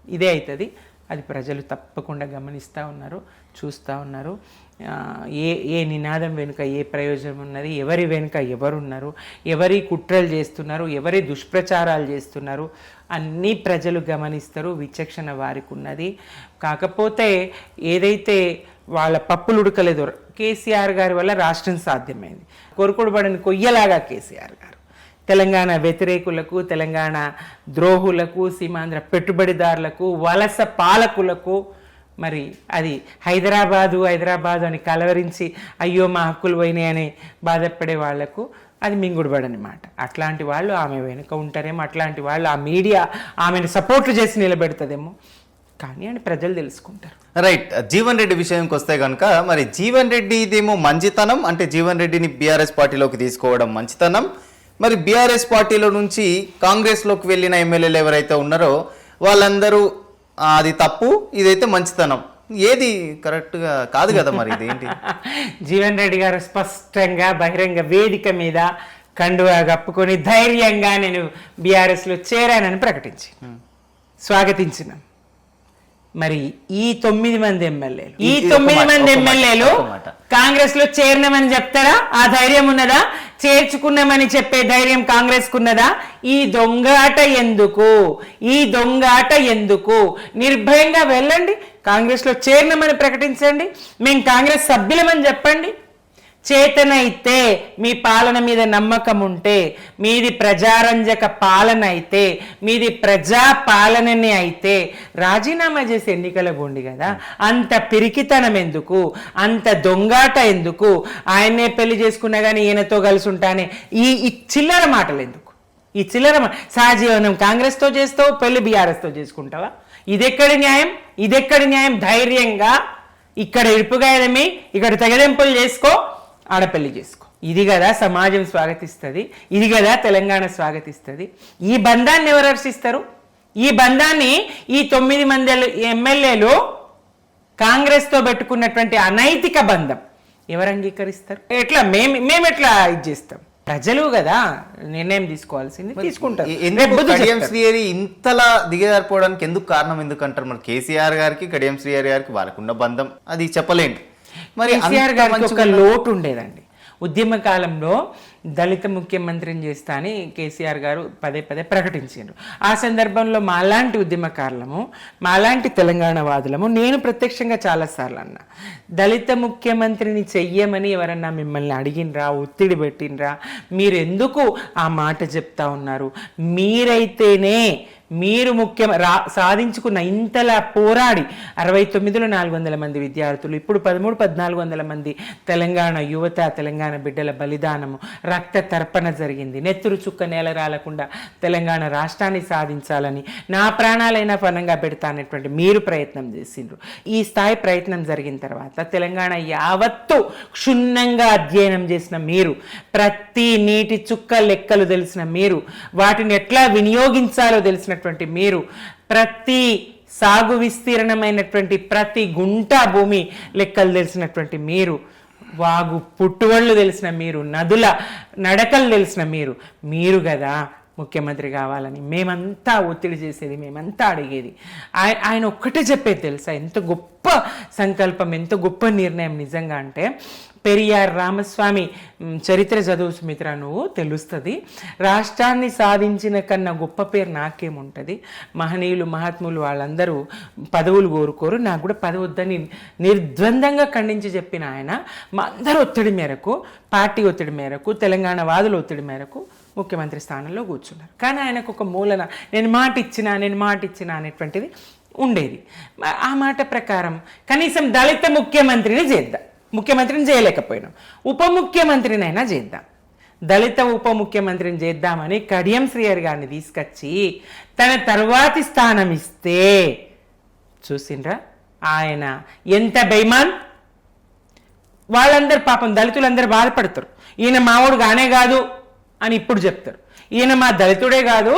ఇదే అవుతుంది. అది ప్రజలు తప్పకుండా గమనిస్తూ ఉన్నారు, చూస్తూ ఉన్నారు. ఏ నినాదం వెనుక ఏ ప్రయోజనం ఉన్నది, ఎవరి వెనుక ఎవరున్నారు, ఎవరి కుట్రలు చేస్తున్నారు, ఎవరి దుష్ప్రచారాలు చేస్తున్నారు అన్నీ ప్రజలు గమనిస్తారు. విచక్షణ వారికి ఉన్నది. కాకపోతే ఏదైతే వాళ్ళ పప్పులు ఉడకలేదో, కేసీఆర్ గారి వల్ల రాష్ట్రం సాధ్యమైంది. కొరుకుడు పడని కొయ్యలాగా కేసీఆర్ గారు తెలంగాణ వ్యతిరేకులకు, తెలంగాణ ద్రోహులకు, సీమాంధ్ర పెట్టుబడిదారులకు, వలస పాలకులకు, మరి అది హైదరాబాదు అని కలవరించి అయ్యో మా హక్కులు పోయినాయని బాధపడే వాళ్లకు అది మింగుడుబడని మాట. అట్లాంటి వాళ్ళు ఆమె వెనుక ఉంటారేమో, అట్లాంటి వాళ్ళు ఆ మీడియా ఆమెను సపోర్ట్ చేసి నిలబెడుతుందేమో, కానీ అని ప్రజలు తెలుసుకుంటారు. రైట్. జీవన్ రెడ్డి విషయంకి వస్తే కనుక, మరి జీవన్ రెడ్డి ఇదేమో మంచితనం, అంటే జీవన్ రెడ్డిని బీఆర్ఎస్ పార్టీలోకి తీసుకోవడం మంచితనం. మరి బీఆర్ఎస్ పార్టీలో నుంచి కాంగ్రెస్లోకి వెళ్ళిన ఎమ్మెల్యేలు ఎవరైతే ఉన్నారో వాళ్ళందరూ అది తప్పు, ఇదైతే మంచితనం. ఏది కరెక్ట్గా కాదు కదా మరి ఇదేంటి? జీవన్ రెడ్డి గారు స్పష్టంగా బహిరంగ వేదిక మీద కండువా కప్పుకొని ధైర్యంగా నేను బీఆర్ఎస్లో చేరానని ప్రకటించి స్వాగతించినాం. మరి ఈ 9 మంది ఎమ్మెల్యేలు కాంగ్రెస్ లో చేరినామని చెప్తారా? ఆ ధైర్యం ఉన్నదా? చేర్చుకున్నామని చెప్పే ధైర్యం కాంగ్రెస్ కున్నదా? ఈ దొంగాట ఎందుకు? నిర్భయంగా వెళ్ళండి, కాంగ్రెస్ లో చేరినామని ప్రకటించండి, మేము కాంగ్రెస్ సభ్యులమని చెప్పండి. చేతనైతే, మీ పాలన మీద నమ్మకం ఉంటే, మీది ప్రజారంజక పాలన అయితే, మీది ప్రజా పాలననే అయితే రాజీనామా చేసి ఎన్నికల పోండి కదా. అంత పిరికితనం ఎందుకు, అంత దొంగాట ఎందుకు, ఆయన్నే పెళ్లి చేసుకున్నా కానీ ఈయనతో కలిసి ఉంటానే ఈ చిల్లర మాటలు ఎందుకు, ఈ చిల్లర సహజీవనం కాంగ్రెస్తో చేస్తావు, పెళ్లి బీఆర్ఎస్తో చేసుకుంటావా? ఇదెక్కడి న్యాయం, ఇదెక్కడి న్యాయం? ధైర్యంగా ఇక్కడ ఇరుపుగాయలమి, ఇక్కడ తెగదెంపులు చేసుకో, ఆడపెళ్లి చేసుకో. ఇది కదా సమాజం స్వాగతిస్తుంది, ఇది కదా తెలంగాణ స్వాగతిస్తుంది. ఈ బంధాన్ని ఎవరు హర్షిస్తారు? ఈ బంధాన్ని ఈ 9 మంది ఎమ్మెల్యేలు కాంగ్రెస్తో పెట్టుకున్నటువంటి అనైతిక బంధం ఎవరు అంగీకరిస్తారు? ఎట్లా మేము ఎట్లా ఇది చేస్తాం? ప్రజలు కదా నిర్ణయం తీసుకోవాల్సింది, తీసుకుంటారు. కడియం శ్రీహరి ఇంతలా దిగజారిపోవడానికి ఎందుకు కారణం ఎందుకంటారు? మరి కేసీఆర్ గారికి కడియం శ్రీహరి గారికి వాళ్ళకున్న బంధం అది చెప్పలేండి. మరి కేసీఆర్ గారికి ఒక లోటు ఉండేదండి. ఉద్యమ కాలంలో దళిత ముఖ్యమంత్రిని చేస్తా అని కేసీఆర్ గారు పదే పదే ప్రకటించారు. ఆ సందర్భంలో మాలాంటి ఉద్యమకారులము, మాలాంటి తెలంగాణ వాదులము, నేను ప్రత్యక్షంగా చాలాసార్లు అన్నా, దళిత ముఖ్యమంత్రిని చెయ్యమని ఎవరన్నా మిమ్మల్ని అడిగినరా, ఒత్తిడి పెట్టినరా? మీరు ఎందుకు ఆ మాట చెప్తా ఉన్నారు? మీరైతేనే మీరు సాధించుకున్న ఇంతలా పోరాడి 69లో 400 మంది విద్యార్థులు, ఇప్పుడు 13-1400 మంది తెలంగాణ యువత, తెలంగాణ బిడ్డల బలిదానము, రక్త తర్పణ జరిగింది. నెత్తురు చుక్క నేల రాలకుండా తెలంగాణ రాష్ట్రాన్ని సాధించాలని నా ప్రాణాలైనా పనంగా పెడతా అనేటువంటి మీరు ప్రయత్నం చేసిండ్రు. ఈ స్థాయి ప్రయత్నం జరిగిన తర్వాత తెలంగాణ యావత్తు క్షుణ్ణంగా అధ్యయనం చేసిన మీరు, ప్రతి నీటి చుక్క లెక్కలు తెలిసిన మీరు, వాటిని ఎట్లా వినియోగించాలో తెలిసిన మీరు, ప్రతి సాగు విస్తీర్ణమైనటువంటి ప్రతి గుంట భూమి లెక్కలు తెలిసినటువంటి మీరు, వాగు పుట్టువళ్ళు తెలిసిన మీరు, నదుల నడకలు తెలిసిన మీరు కదా ముఖ్యమంత్రి కావాలని మేమంతా ఒత్తిడి చేసేది, మేమంతా అడిగేది. ఆయన ఒక్కటే చెప్పేది తెలుసా? ఎంత గొప్ప సంకల్పం, ఎంత గొప్ప నిర్ణయం నిజంగా అంటే, పెరియార్ రామస్వామి చరిత్ర చదువు సుమిత్ర, నువ్వు తెలుస్తుంది. రాష్ట్రాన్ని సాధించిన కన్నా గొప్ప పేరు నాకేముంటుంది? మహనీయులు మహాత్ములు వాళ్ళందరూ పదవులు కోరుకోరు, నాకు కూడా పదవి వద్దని నిర్ద్వందంగా ఖండించి చెప్పిన ఆయన మా అందరూ ఒత్తిడి మేరకు, పార్టీ ఒత్తిడి మేరకు, తెలంగాణ వాదుల ఒత్తిడి మేరకు ముఖ్యమంత్రి స్థానంలో కూర్చున్నారు. కానీ ఆయనకు ఒక మూలన నేను మాట ఇచ్చినా అనేటువంటిది ఉండేది. ఆ మాట ప్రకారం కనీసం దళిత ముఖ్యమంత్రిని చేద్దాం, ముఖ్యమంత్రిని చేయలేకపోయినాం, ఉప ముఖ్యమంత్రినైనా చేద్దాం, దళిత ఉప ముఖ్యమంత్రిని చేద్దామని కడియం శ్రీహరి గారిని తీసుకొచ్చి తన తర్వాతి స్థానం ఇస్తే చూసిండ్రా ఆయన ఎంత బేమాన్. వాళ్ళందరూ పాపం దళితులందరూ బాధపడతారు, ఈయన మావోడు గానే కాదు అని ఇప్పుడు చెప్తారు, ఈయన మా దళితుడే కాదు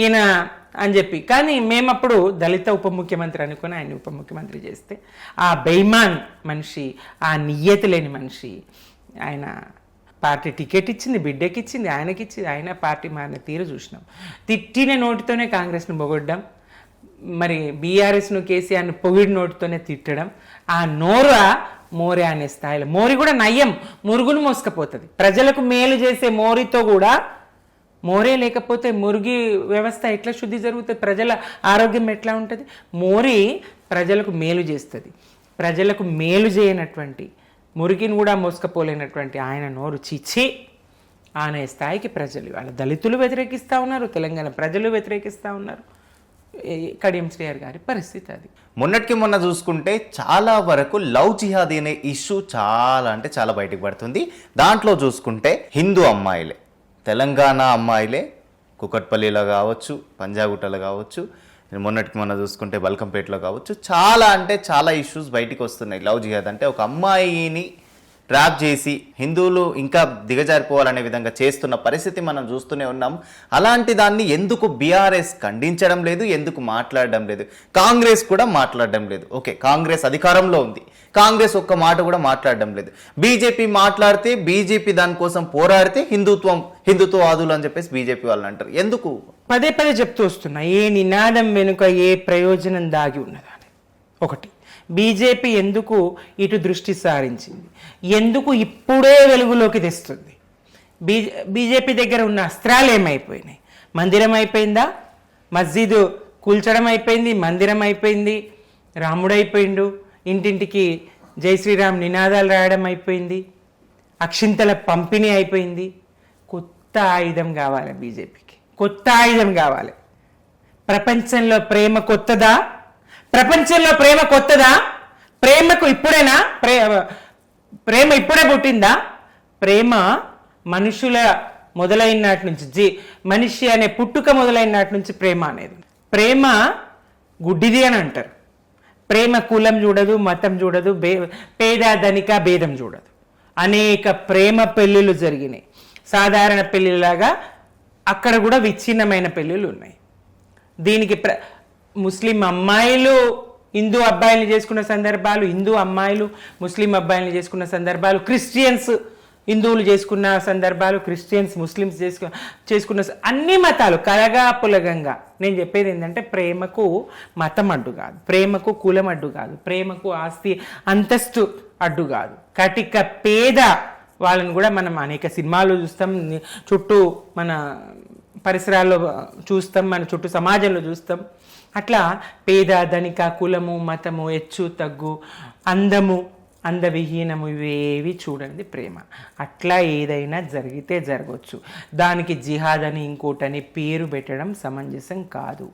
ఈయన అని చెప్పి. కానీ మేమప్పుడు దళిత ఉప ముఖ్యమంత్రి అనుకుని ఆయన ఉప ముఖ్యమంత్రి చేస్తే ఆ బేమాన్ మనిషి, ఆ నియ్యత లేని మనిషి, ఆయన పార్టీ టికెట్ ఇచ్చింది, బిడ్డకి ఇచ్చింది, ఆయనకిచ్చింది, ఆయన పార్టీ మారిన తీరు చూసినాం. తిట్టిన నోటితోనే కాంగ్రెస్ను పొగొడ్డం, మరి బీఆర్ఎస్ను కేసీఆర్ను పొగిడి నోటితోనే తిట్టడం, ఆ మోరే అనే స్థాయిలో. మోరి కూడా నయ్యం, మురుగును మోసుకపోతుంది. ప్రజలకు మేలు చేసే మోరితో కూడా మోరే లేకపోతే మురిగి వ్యవస్థ ఎట్లా శుద్ధి జరుగుతుంది? ప్రజల ఆరోగ్యం ఎట్లా ఉంటుంది? మోరి ప్రజలకు మేలు చేస్తుంది. ప్రజలకు మేలు చేయనటువంటి, మురిగిని కూడా మోసుకపోలేనటువంటి ఆయన నోరు చిచ్చి అనే స్థాయికి ప్రజలు, వాళ్ళ దళితులు వ్యతిరేకిస్తూ ఉన్నారు, తెలంగాణ ప్రజలు వ్యతిరేకిస్తూ ఉన్నారు. కడియం శ్రీహరి గారి పరిస్థితి అది. మొన్నటికి మొన్న చూసుకుంటే చాలా వరకు లవ్ జిహాదీ అనే ఇష్యూ చాలా అంటే చాలా బయటకు పడుతుంది. దాంట్లో చూసుకుంటే హిందూ అమ్మాయిలే, తెలంగాణ అమ్మాయిలే, కుకట్పల్లిలో కావచ్చు, పంజాగుట్టలో కావచ్చు, మొన్నటికి మొన్న చూసుకుంటే బల్కంపేటలో కావచ్చు, చాలా అంటే చాలా ఇష్యూస్ బయటికి వస్తున్నాయి. లవ్ జిహాద్ అంటే ఒక అమ్మాయిని ట్రాప్ చేసి హిందువులు ఇంకా దిగజారిపోవాలనే విధంగా చేస్తున్న పరిస్థితి మనం చూస్తూనే ఉన్నాం. అలాంటి దాన్ని ఎందుకు బీఆర్ఎస్ ఖండించడం లేదు, ఎందుకు మాట్లాడడం లేదు? కాంగ్రెస్ కూడా మాట్లాడడం లేదు. ఓకే, కాంగ్రెస్ అధికారంలో ఉంది, కాంగ్రెస్ ఒక్క మాట కూడా మాట్లాడడం లేదు. బీజేపీ మాట్లాడితే, బీజేపీ దానికోసం పోరాడితే హిందుత్వవాదులు అని చెప్పేసి బీజేపీ వాళ్ళు అంటారు. ఎందుకు? పదే పదే చెప్తూ వస్తున్నా, ఏ నినాదం వెనుక ఏ ప్రయోజనం దాగి ఉన్నదని. ఒకటి, బీజేపీ ఎందుకు ఇటు దృష్టి సారించింది, ఎందుకు ఇప్పుడే వెలుగులోకి తెస్తుంది? బీజేపీ దగ్గర ఉన్న అస్త్రాలు ఏమైపోయినాయి? మందిరం అయిపోయిందా? మస్జిద్ కూల్చడం అయిపోయింది, మందిరం అయిపోయింది, రాముడైపోయిండు, ఇంటింటికి జై శ్రీరామ్ నినాదాలు రాయడం అయిపోయింది. అక్షింతల పంపిణీ అయిపోయింది. కొత్త ఆయుధం కావాలి బీజేపీకి, కొత్త ఆయుధం కావాలి. ప్రపంచంలో ప్రేమ కొత్తదా? ప్రపంచంలో ప్రేమ కొత్తదా? ప్రేమకు ఇప్పుడేనా ప్రేమ ఇప్పుడే పుట్టిందా? ప్రేమ మనుషుల మొదలైన నాటి నుంచి, మనిషి అనే పుట్టుక మొదలైన నాటి నుంచి ప్రేమ అనేది. ప్రేమ గుడ్డిది అని అంటారు. ప్రేమ కులం చూడదు, మతం చూడదు, పేద ధనిక భేదం చూడదు. అనేక ప్రేమ పెళ్ళిళ్ళు జరిగినాయి. సాధారణ పెళ్ళిలాగా అక్కడ కూడా విచ్ఛిన్నమైన పెళ్ళిళ్ళు ఉన్నాయి. దీనికి ముస్లిం అమ్మాయిలు హిందూ అబ్బాయిల్ని చేసుకున్న సందర్భాలు, హిందూ అమ్మాయిలు ముస్లిం అబ్బాయిల్ని చేసుకున్న సందర్భాలు, క్రిస్టియన్స్ హిందువులు చేసుకున్న సందర్భాలు, క్రిస్టియన్స్ ముస్లిమ్స్ చేసుకున్న అన్ని మతాలు కలగాపులగంగా. నేను చెప్పేది ఏంటంటే ప్రేమకు మతం అడ్డు కాదు, ప్రేమకు కులం అడ్డు కాదు, ప్రేమకు ఆస్తి అంతస్తు అడ్డు కాదు. కటిక పేద వాళ్ళని కూడా మనం అనేక సినిమాలు చూస్తాం, చుట్టూ మన పరిసరాల్లో చూస్తాం, మన చుట్టూ సమాజంలో చూస్తాం. అట్లా పేద ధనిక కులము మతము హెచ్చు తగ్గు అందము అందవిహీనము ఇవేవి చూడండి ప్రేమ. అట్లా ఏదైనా జరిగితే జరగవచ్చు. దానికి జిహాద్ అని ఇంకోటని పేరు పెట్టడం సమంజసం కాదు.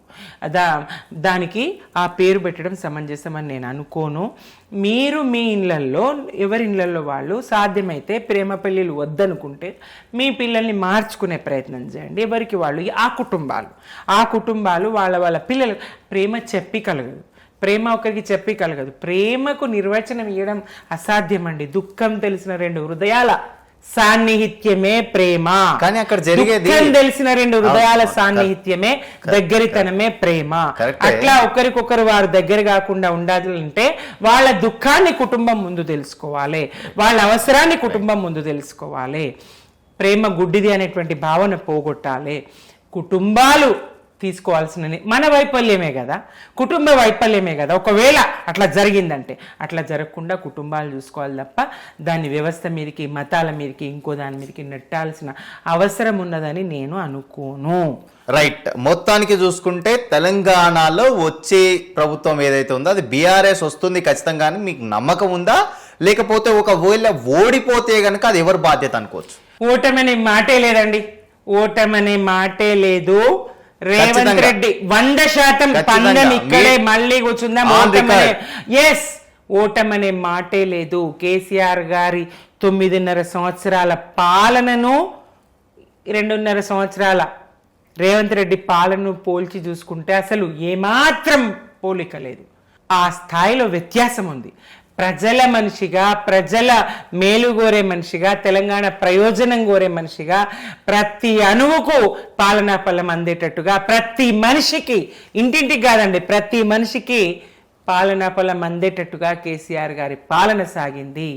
దానికి ఆ పేరు పెట్టడం సమంజసం అని నేను అనుకోను. మీరు మీ ఇళ్ళల్లో ఎవరి ఇళ్ళల్లో వాళ్ళు సాధ్యమైతే ప్రేమ పెళ్ళిళ్ళు వద్దనుకుంటే మీ పిల్లల్ని మార్చుకునే ప్రయత్నం చేయండి. ఎవరికి వాళ్ళు ఆ కుటుంబాలు వాళ్ళ పిల్లలు ప్రేమ చెప్పి కలగదు, ప్రేమ ఒకరికి చెప్పి కలగదు. ప్రేమకు నిర్వచనం ఇవ్వడం అసాధ్యం అండి. దుఃఖం తెలిసిన రెండు హృదయాల సాన్నిహిత్యమే ప్రేమ. కానీ అక్కడ జరిగేది తెలిసిన రెండు హృదయాల సాన్నిహిత్యమే దగ్గరితనమే ప్రేమ. అట్లా ఒకరికొకరు వారు దగ్గర కాకుండా ఉండాలంటే వాళ్ళ దుఃఖాన్ని కుటుంబం ముందు తెలుసుకోవాలి, వాళ్ళ అవసరాన్ని కుటుంబం ముందు తెలుసుకోవాలి. ప్రేమ గుడ్డిది అనేటువంటి భావన పోగొట్టాలి. కుటుంబాలు తీసుకోవాల్సిన మన వైఫల్యమే కదా, కుటుంబ వైఫల్యమే కదా. ఒకవేళ అట్లా జరిగిందంటే అట్లా జరగకుండా కుటుంబాలు చూసుకోవాలి తప్ప దాని వ్యవస్థ మీదకి మతాల మీదకి ఇంకో దాని మీదకి నెట్టాల్సిన అవసరం ఉన్నదని నేను అనుకోను. రైట్. మొత్తానికి చూసుకుంటే తెలంగాణలో వచ్చే ప్రభుత్వం ఏదైతే ఉందో అది బీఆర్ఎస్ వస్తుంది ఖచ్చితంగా. మీకు నమ్మకం ఉందా? లేకపోతే ఒకవేళ ఓడిపోతే గనక అది ఎవరు బాధ్యత అనుకోవచ్చు? ఓటమనే మాటే లేదండి, ఓటమనే మాటే లేదు. రేవంత్ రెడ్డి 100% పందెం ఇక్కడే మళ్ళీ కూర్చుందాం. ఓటమనే మాటే లేదు. కేసీఆర్ గారి 9.5 సంవత్సరాల పాలనను 2.5 సంవత్సరాల రేవంత్ రెడ్డి పాలనను పోల్చి చూసుకుంటే అసలు ఏమాత్రం పోలిక లేదు. ఆ స్థాయిలో వ్యత్యాసం ఉంది. ప్రజల మనిషిగా, ప్రజల మేలు కోరే మనిషిగా, తెలంగాణ ప్రయోజనం కోరే మనిషిగా, ప్రతి అణువుకు పాలనా ఫలం అందేటట్టుగా, ప్రతి మనిషికి ఇంటింటికి కాదండి ప్రతి మనిషికి పాలనా ఫలం అందేటట్టుగా కేసీఆర్ గారి పాలన సాగింది.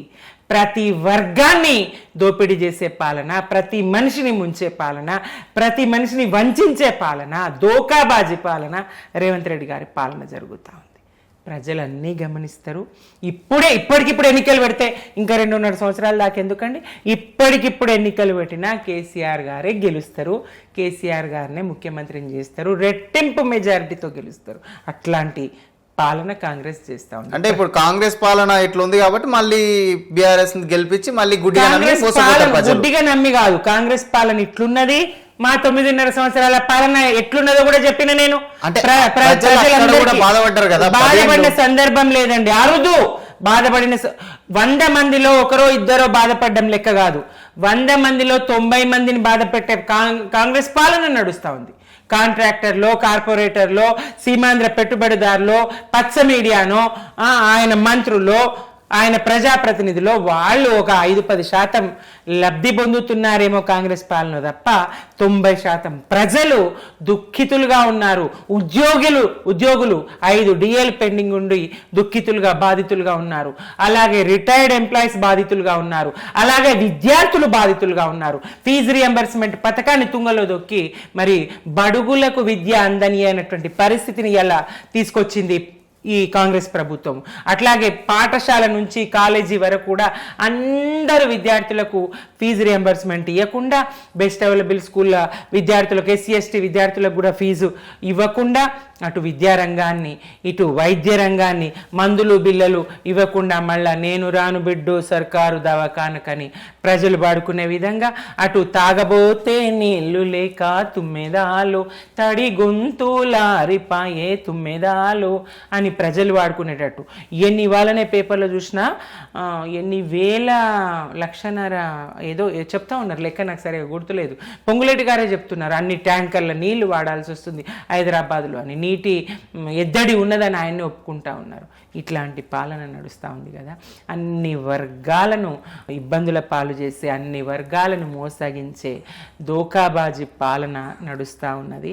ప్రతి వర్గాన్ని దోపిడీ చేసే పాలన, ప్రతి మనిషిని ముంచే పాలన, ప్రతి మనిషిని వంచే పాలన, దోకాబాజీ పాలన రేవంత్ రెడ్డి గారి పాలన జరుగుతూ ఉంది. ప్రజలన్నీ గమనిస్తారు. ఇప్పటికిప్పుడు ఎన్నికలు పెడితే ఇంకా 2.5 సంవత్సరాల దాకా ఎందుకండి? ఇప్పటికిప్పుడు ఎన్నికలు పెట్టినా కేసీఆర్ గారే గెలుస్తారు, కేసీఆర్ గారినే ముఖ్యమంత్రిని చేస్తారు, రెట్టింపు మెజారిటీతో గెలుస్తారు. అట్లాంటి పాలన కాంగ్రెస్ చేస్తా ఉంది. అంటే ఇప్పుడు కాంగ్రెస్ పాలన ఇట్లుంది కాబట్టి మళ్ళీ బీఆర్ఎస్ గెలిపించి మళ్ళీ గుడ్డిగా నమ్మి కాదు, కాంగ్రెస్ పాలన ఇట్లున్నది, మా 9.5 సంవత్సరాల పాలన ఎట్లున్నదో కూడా చెప్పిన నేను. బాధపడిన సందర్భం లేదండి, అరుదు. బాధపడిన 100 మందిలో ఒకరో ఇద్దరో బాధపడడం లెక్క కాదు. 100 మందిలో 90 మందిని బాధపెట్టే కాంగ్రెస్ పాలన నడుస్తూ ఉంది. కాంట్రాక్టర్లో, కార్పొరేటర్లో, సీమాంధ్ర పెట్టుబడిదారులో, పచ్చ మీడియానో, ఆయన మంత్రుల్లో, ఆయన ప్రజాప్రతినిధిలో వాళ్ళు ఒక 5-10% లబ్ధి పొందుతున్నారేమో కాంగ్రెస్ పాలన తప్ప 90% ప్రజలు దుఃఖితులుగా ఉన్నారు. ఉద్యోగులు 5 DL పెండింగ్ ఉండి దుఃఖితులుగా బాధితులుగా ఉన్నారు. అలాగే రిటైర్డ్ ఎంప్లాయీస్ బాధితులుగా ఉన్నారు. అలాగే విద్యార్థులు బాధితులుగా ఉన్నారు. ఫీజు రియంబర్స్మెంట్ పథకాన్ని తుంగలో దొక్కి మరి బడుగులకు విద్య అందని అయినటువంటి పరిస్థితిని ఎలా తీసుకొచ్చింది ఈ కాంగ్రెస్ ప్రభుత్వం. అట్లాగే పాఠశాల నుంచి కాలేజీ వరకు కూడా అందరు విద్యార్థులకు ఫీజు రియంబర్స్మెంట్ ఇవ్వకుండా, బెస్ట్ అవైలబుల్ స్కూల్ విద్యార్థులకు, ఎస్సీ ఎస్టీ విద్యార్థులకు కూడా ఫీజు ఇవ్వకుండా, అటు విద్యారంగాన్ని ఇటు వైద్య రంగాన్ని మందులు బిల్లలు ఇవ్వకుండా, మళ్ళా నేను రాను బిడ్డు సర్కారు దవాఖానకని ప్రజలు వాడుకునే విధంగా, అటు తాగబోతే నీళ్లు లేక తుమ్మెదాలు తడి గొంతులారిపాయే తుమ్మెదాలు అని ప్రజలు వాడుకునేటట్టు ఎన్ని ఇవాళనే పేపర్లో చూసినా ఎన్ని వేల లక్షన్నర ఏదో చెప్తా ఉన్నారు, లెక్క నాకు సరిగా గుర్తులేదు. పొంగులేటి గారే చెప్తున్నారు అన్ని ట్యాంకర్ల నీళ్లు వాడాల్సి వస్తుంది హైదరాబాద్లో అని, నీటి ఎద్దడి ఉన్నదని ఆయన్ని ఒప్పుకుంటా ఉన్నారు. ఇట్లాంటి పాలన నడుస్తూ ఉంది కదా. అన్ని వర్గాలను ఇబ్బందుల పాలు చేసే, అన్ని వర్గాలను మోసగించే దోకాబాజీ పాలన నడుస్తూ ఉన్నది.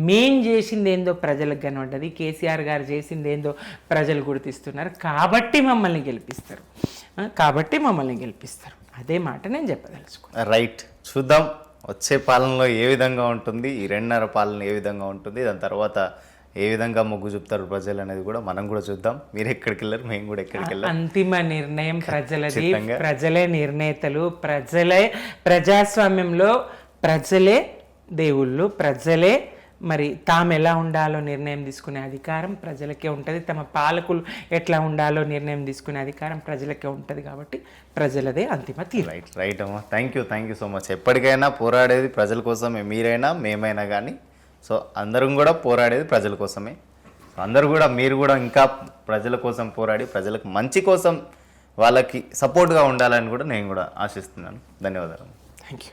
మేం చేసింది ఏందో ప్రజలకు కనబడ్డది, కేసీఆర్ గారు చేసింది ఏందో ప్రజలు గుర్తిస్తున్నారు. కాబట్టి మమ్మల్ని గెలిపిస్తారు. అదే మాట నేను చెప్పదలుచుకున్నాను. రైట్, చూద్దాం వచ్చే పాలనలో ఏ విధంగా ఉంటుంది, ఈ 2.5 పాలన ఏ విధంగా ఉంటుంది, దాని తర్వాత ఏ విధంగా మొగ్గు చూపుతారు ప్రజలు అనేది కూడా మనం కూడా చూద్దాం. మీరు ఎక్కడికి వెళ్ళారు, మేము కూడా ఎక్కడికి వెళ్ళాం. అంతిమ నిర్ణయం ప్రజలది, ప్రజలే నిర్ణేతలు, ప్రజాస్వామ్యంలో ప్రజలే దేవుళ్ళు, ప్రజలే మరి తాము ఎలా ఉండాలో నిర్ణయం తీసుకునే అధికారం ప్రజలకే ఉంటుంది. తమ పాలకులు ఎట్లా ఉండాలో నిర్ణయం తీసుకునే అధికారం ప్రజలకే ఉంటుంది. కాబట్టి ప్రజలదే అంతిమ తీర్పు. రైట్ అమ్మా, థ్యాంక్ యూ సో మచ్. ఎప్పటికైనా పోరాడేది ప్రజల కోసమే, మీరైనా మేమైనా కానీ. సో అందరం కూడా పోరాడేది ప్రజల కోసమే. అందరూ కూడా, మీరు కూడా ఇంకా ప్రజల కోసం పోరాడి ప్రజలకు మంచి కోసం వాళ్ళకి సపోర్ట్గా ఉండాలని కూడా నేను కూడా ఆశిస్తున్నాను. ధన్యవాదాలు. Thank you.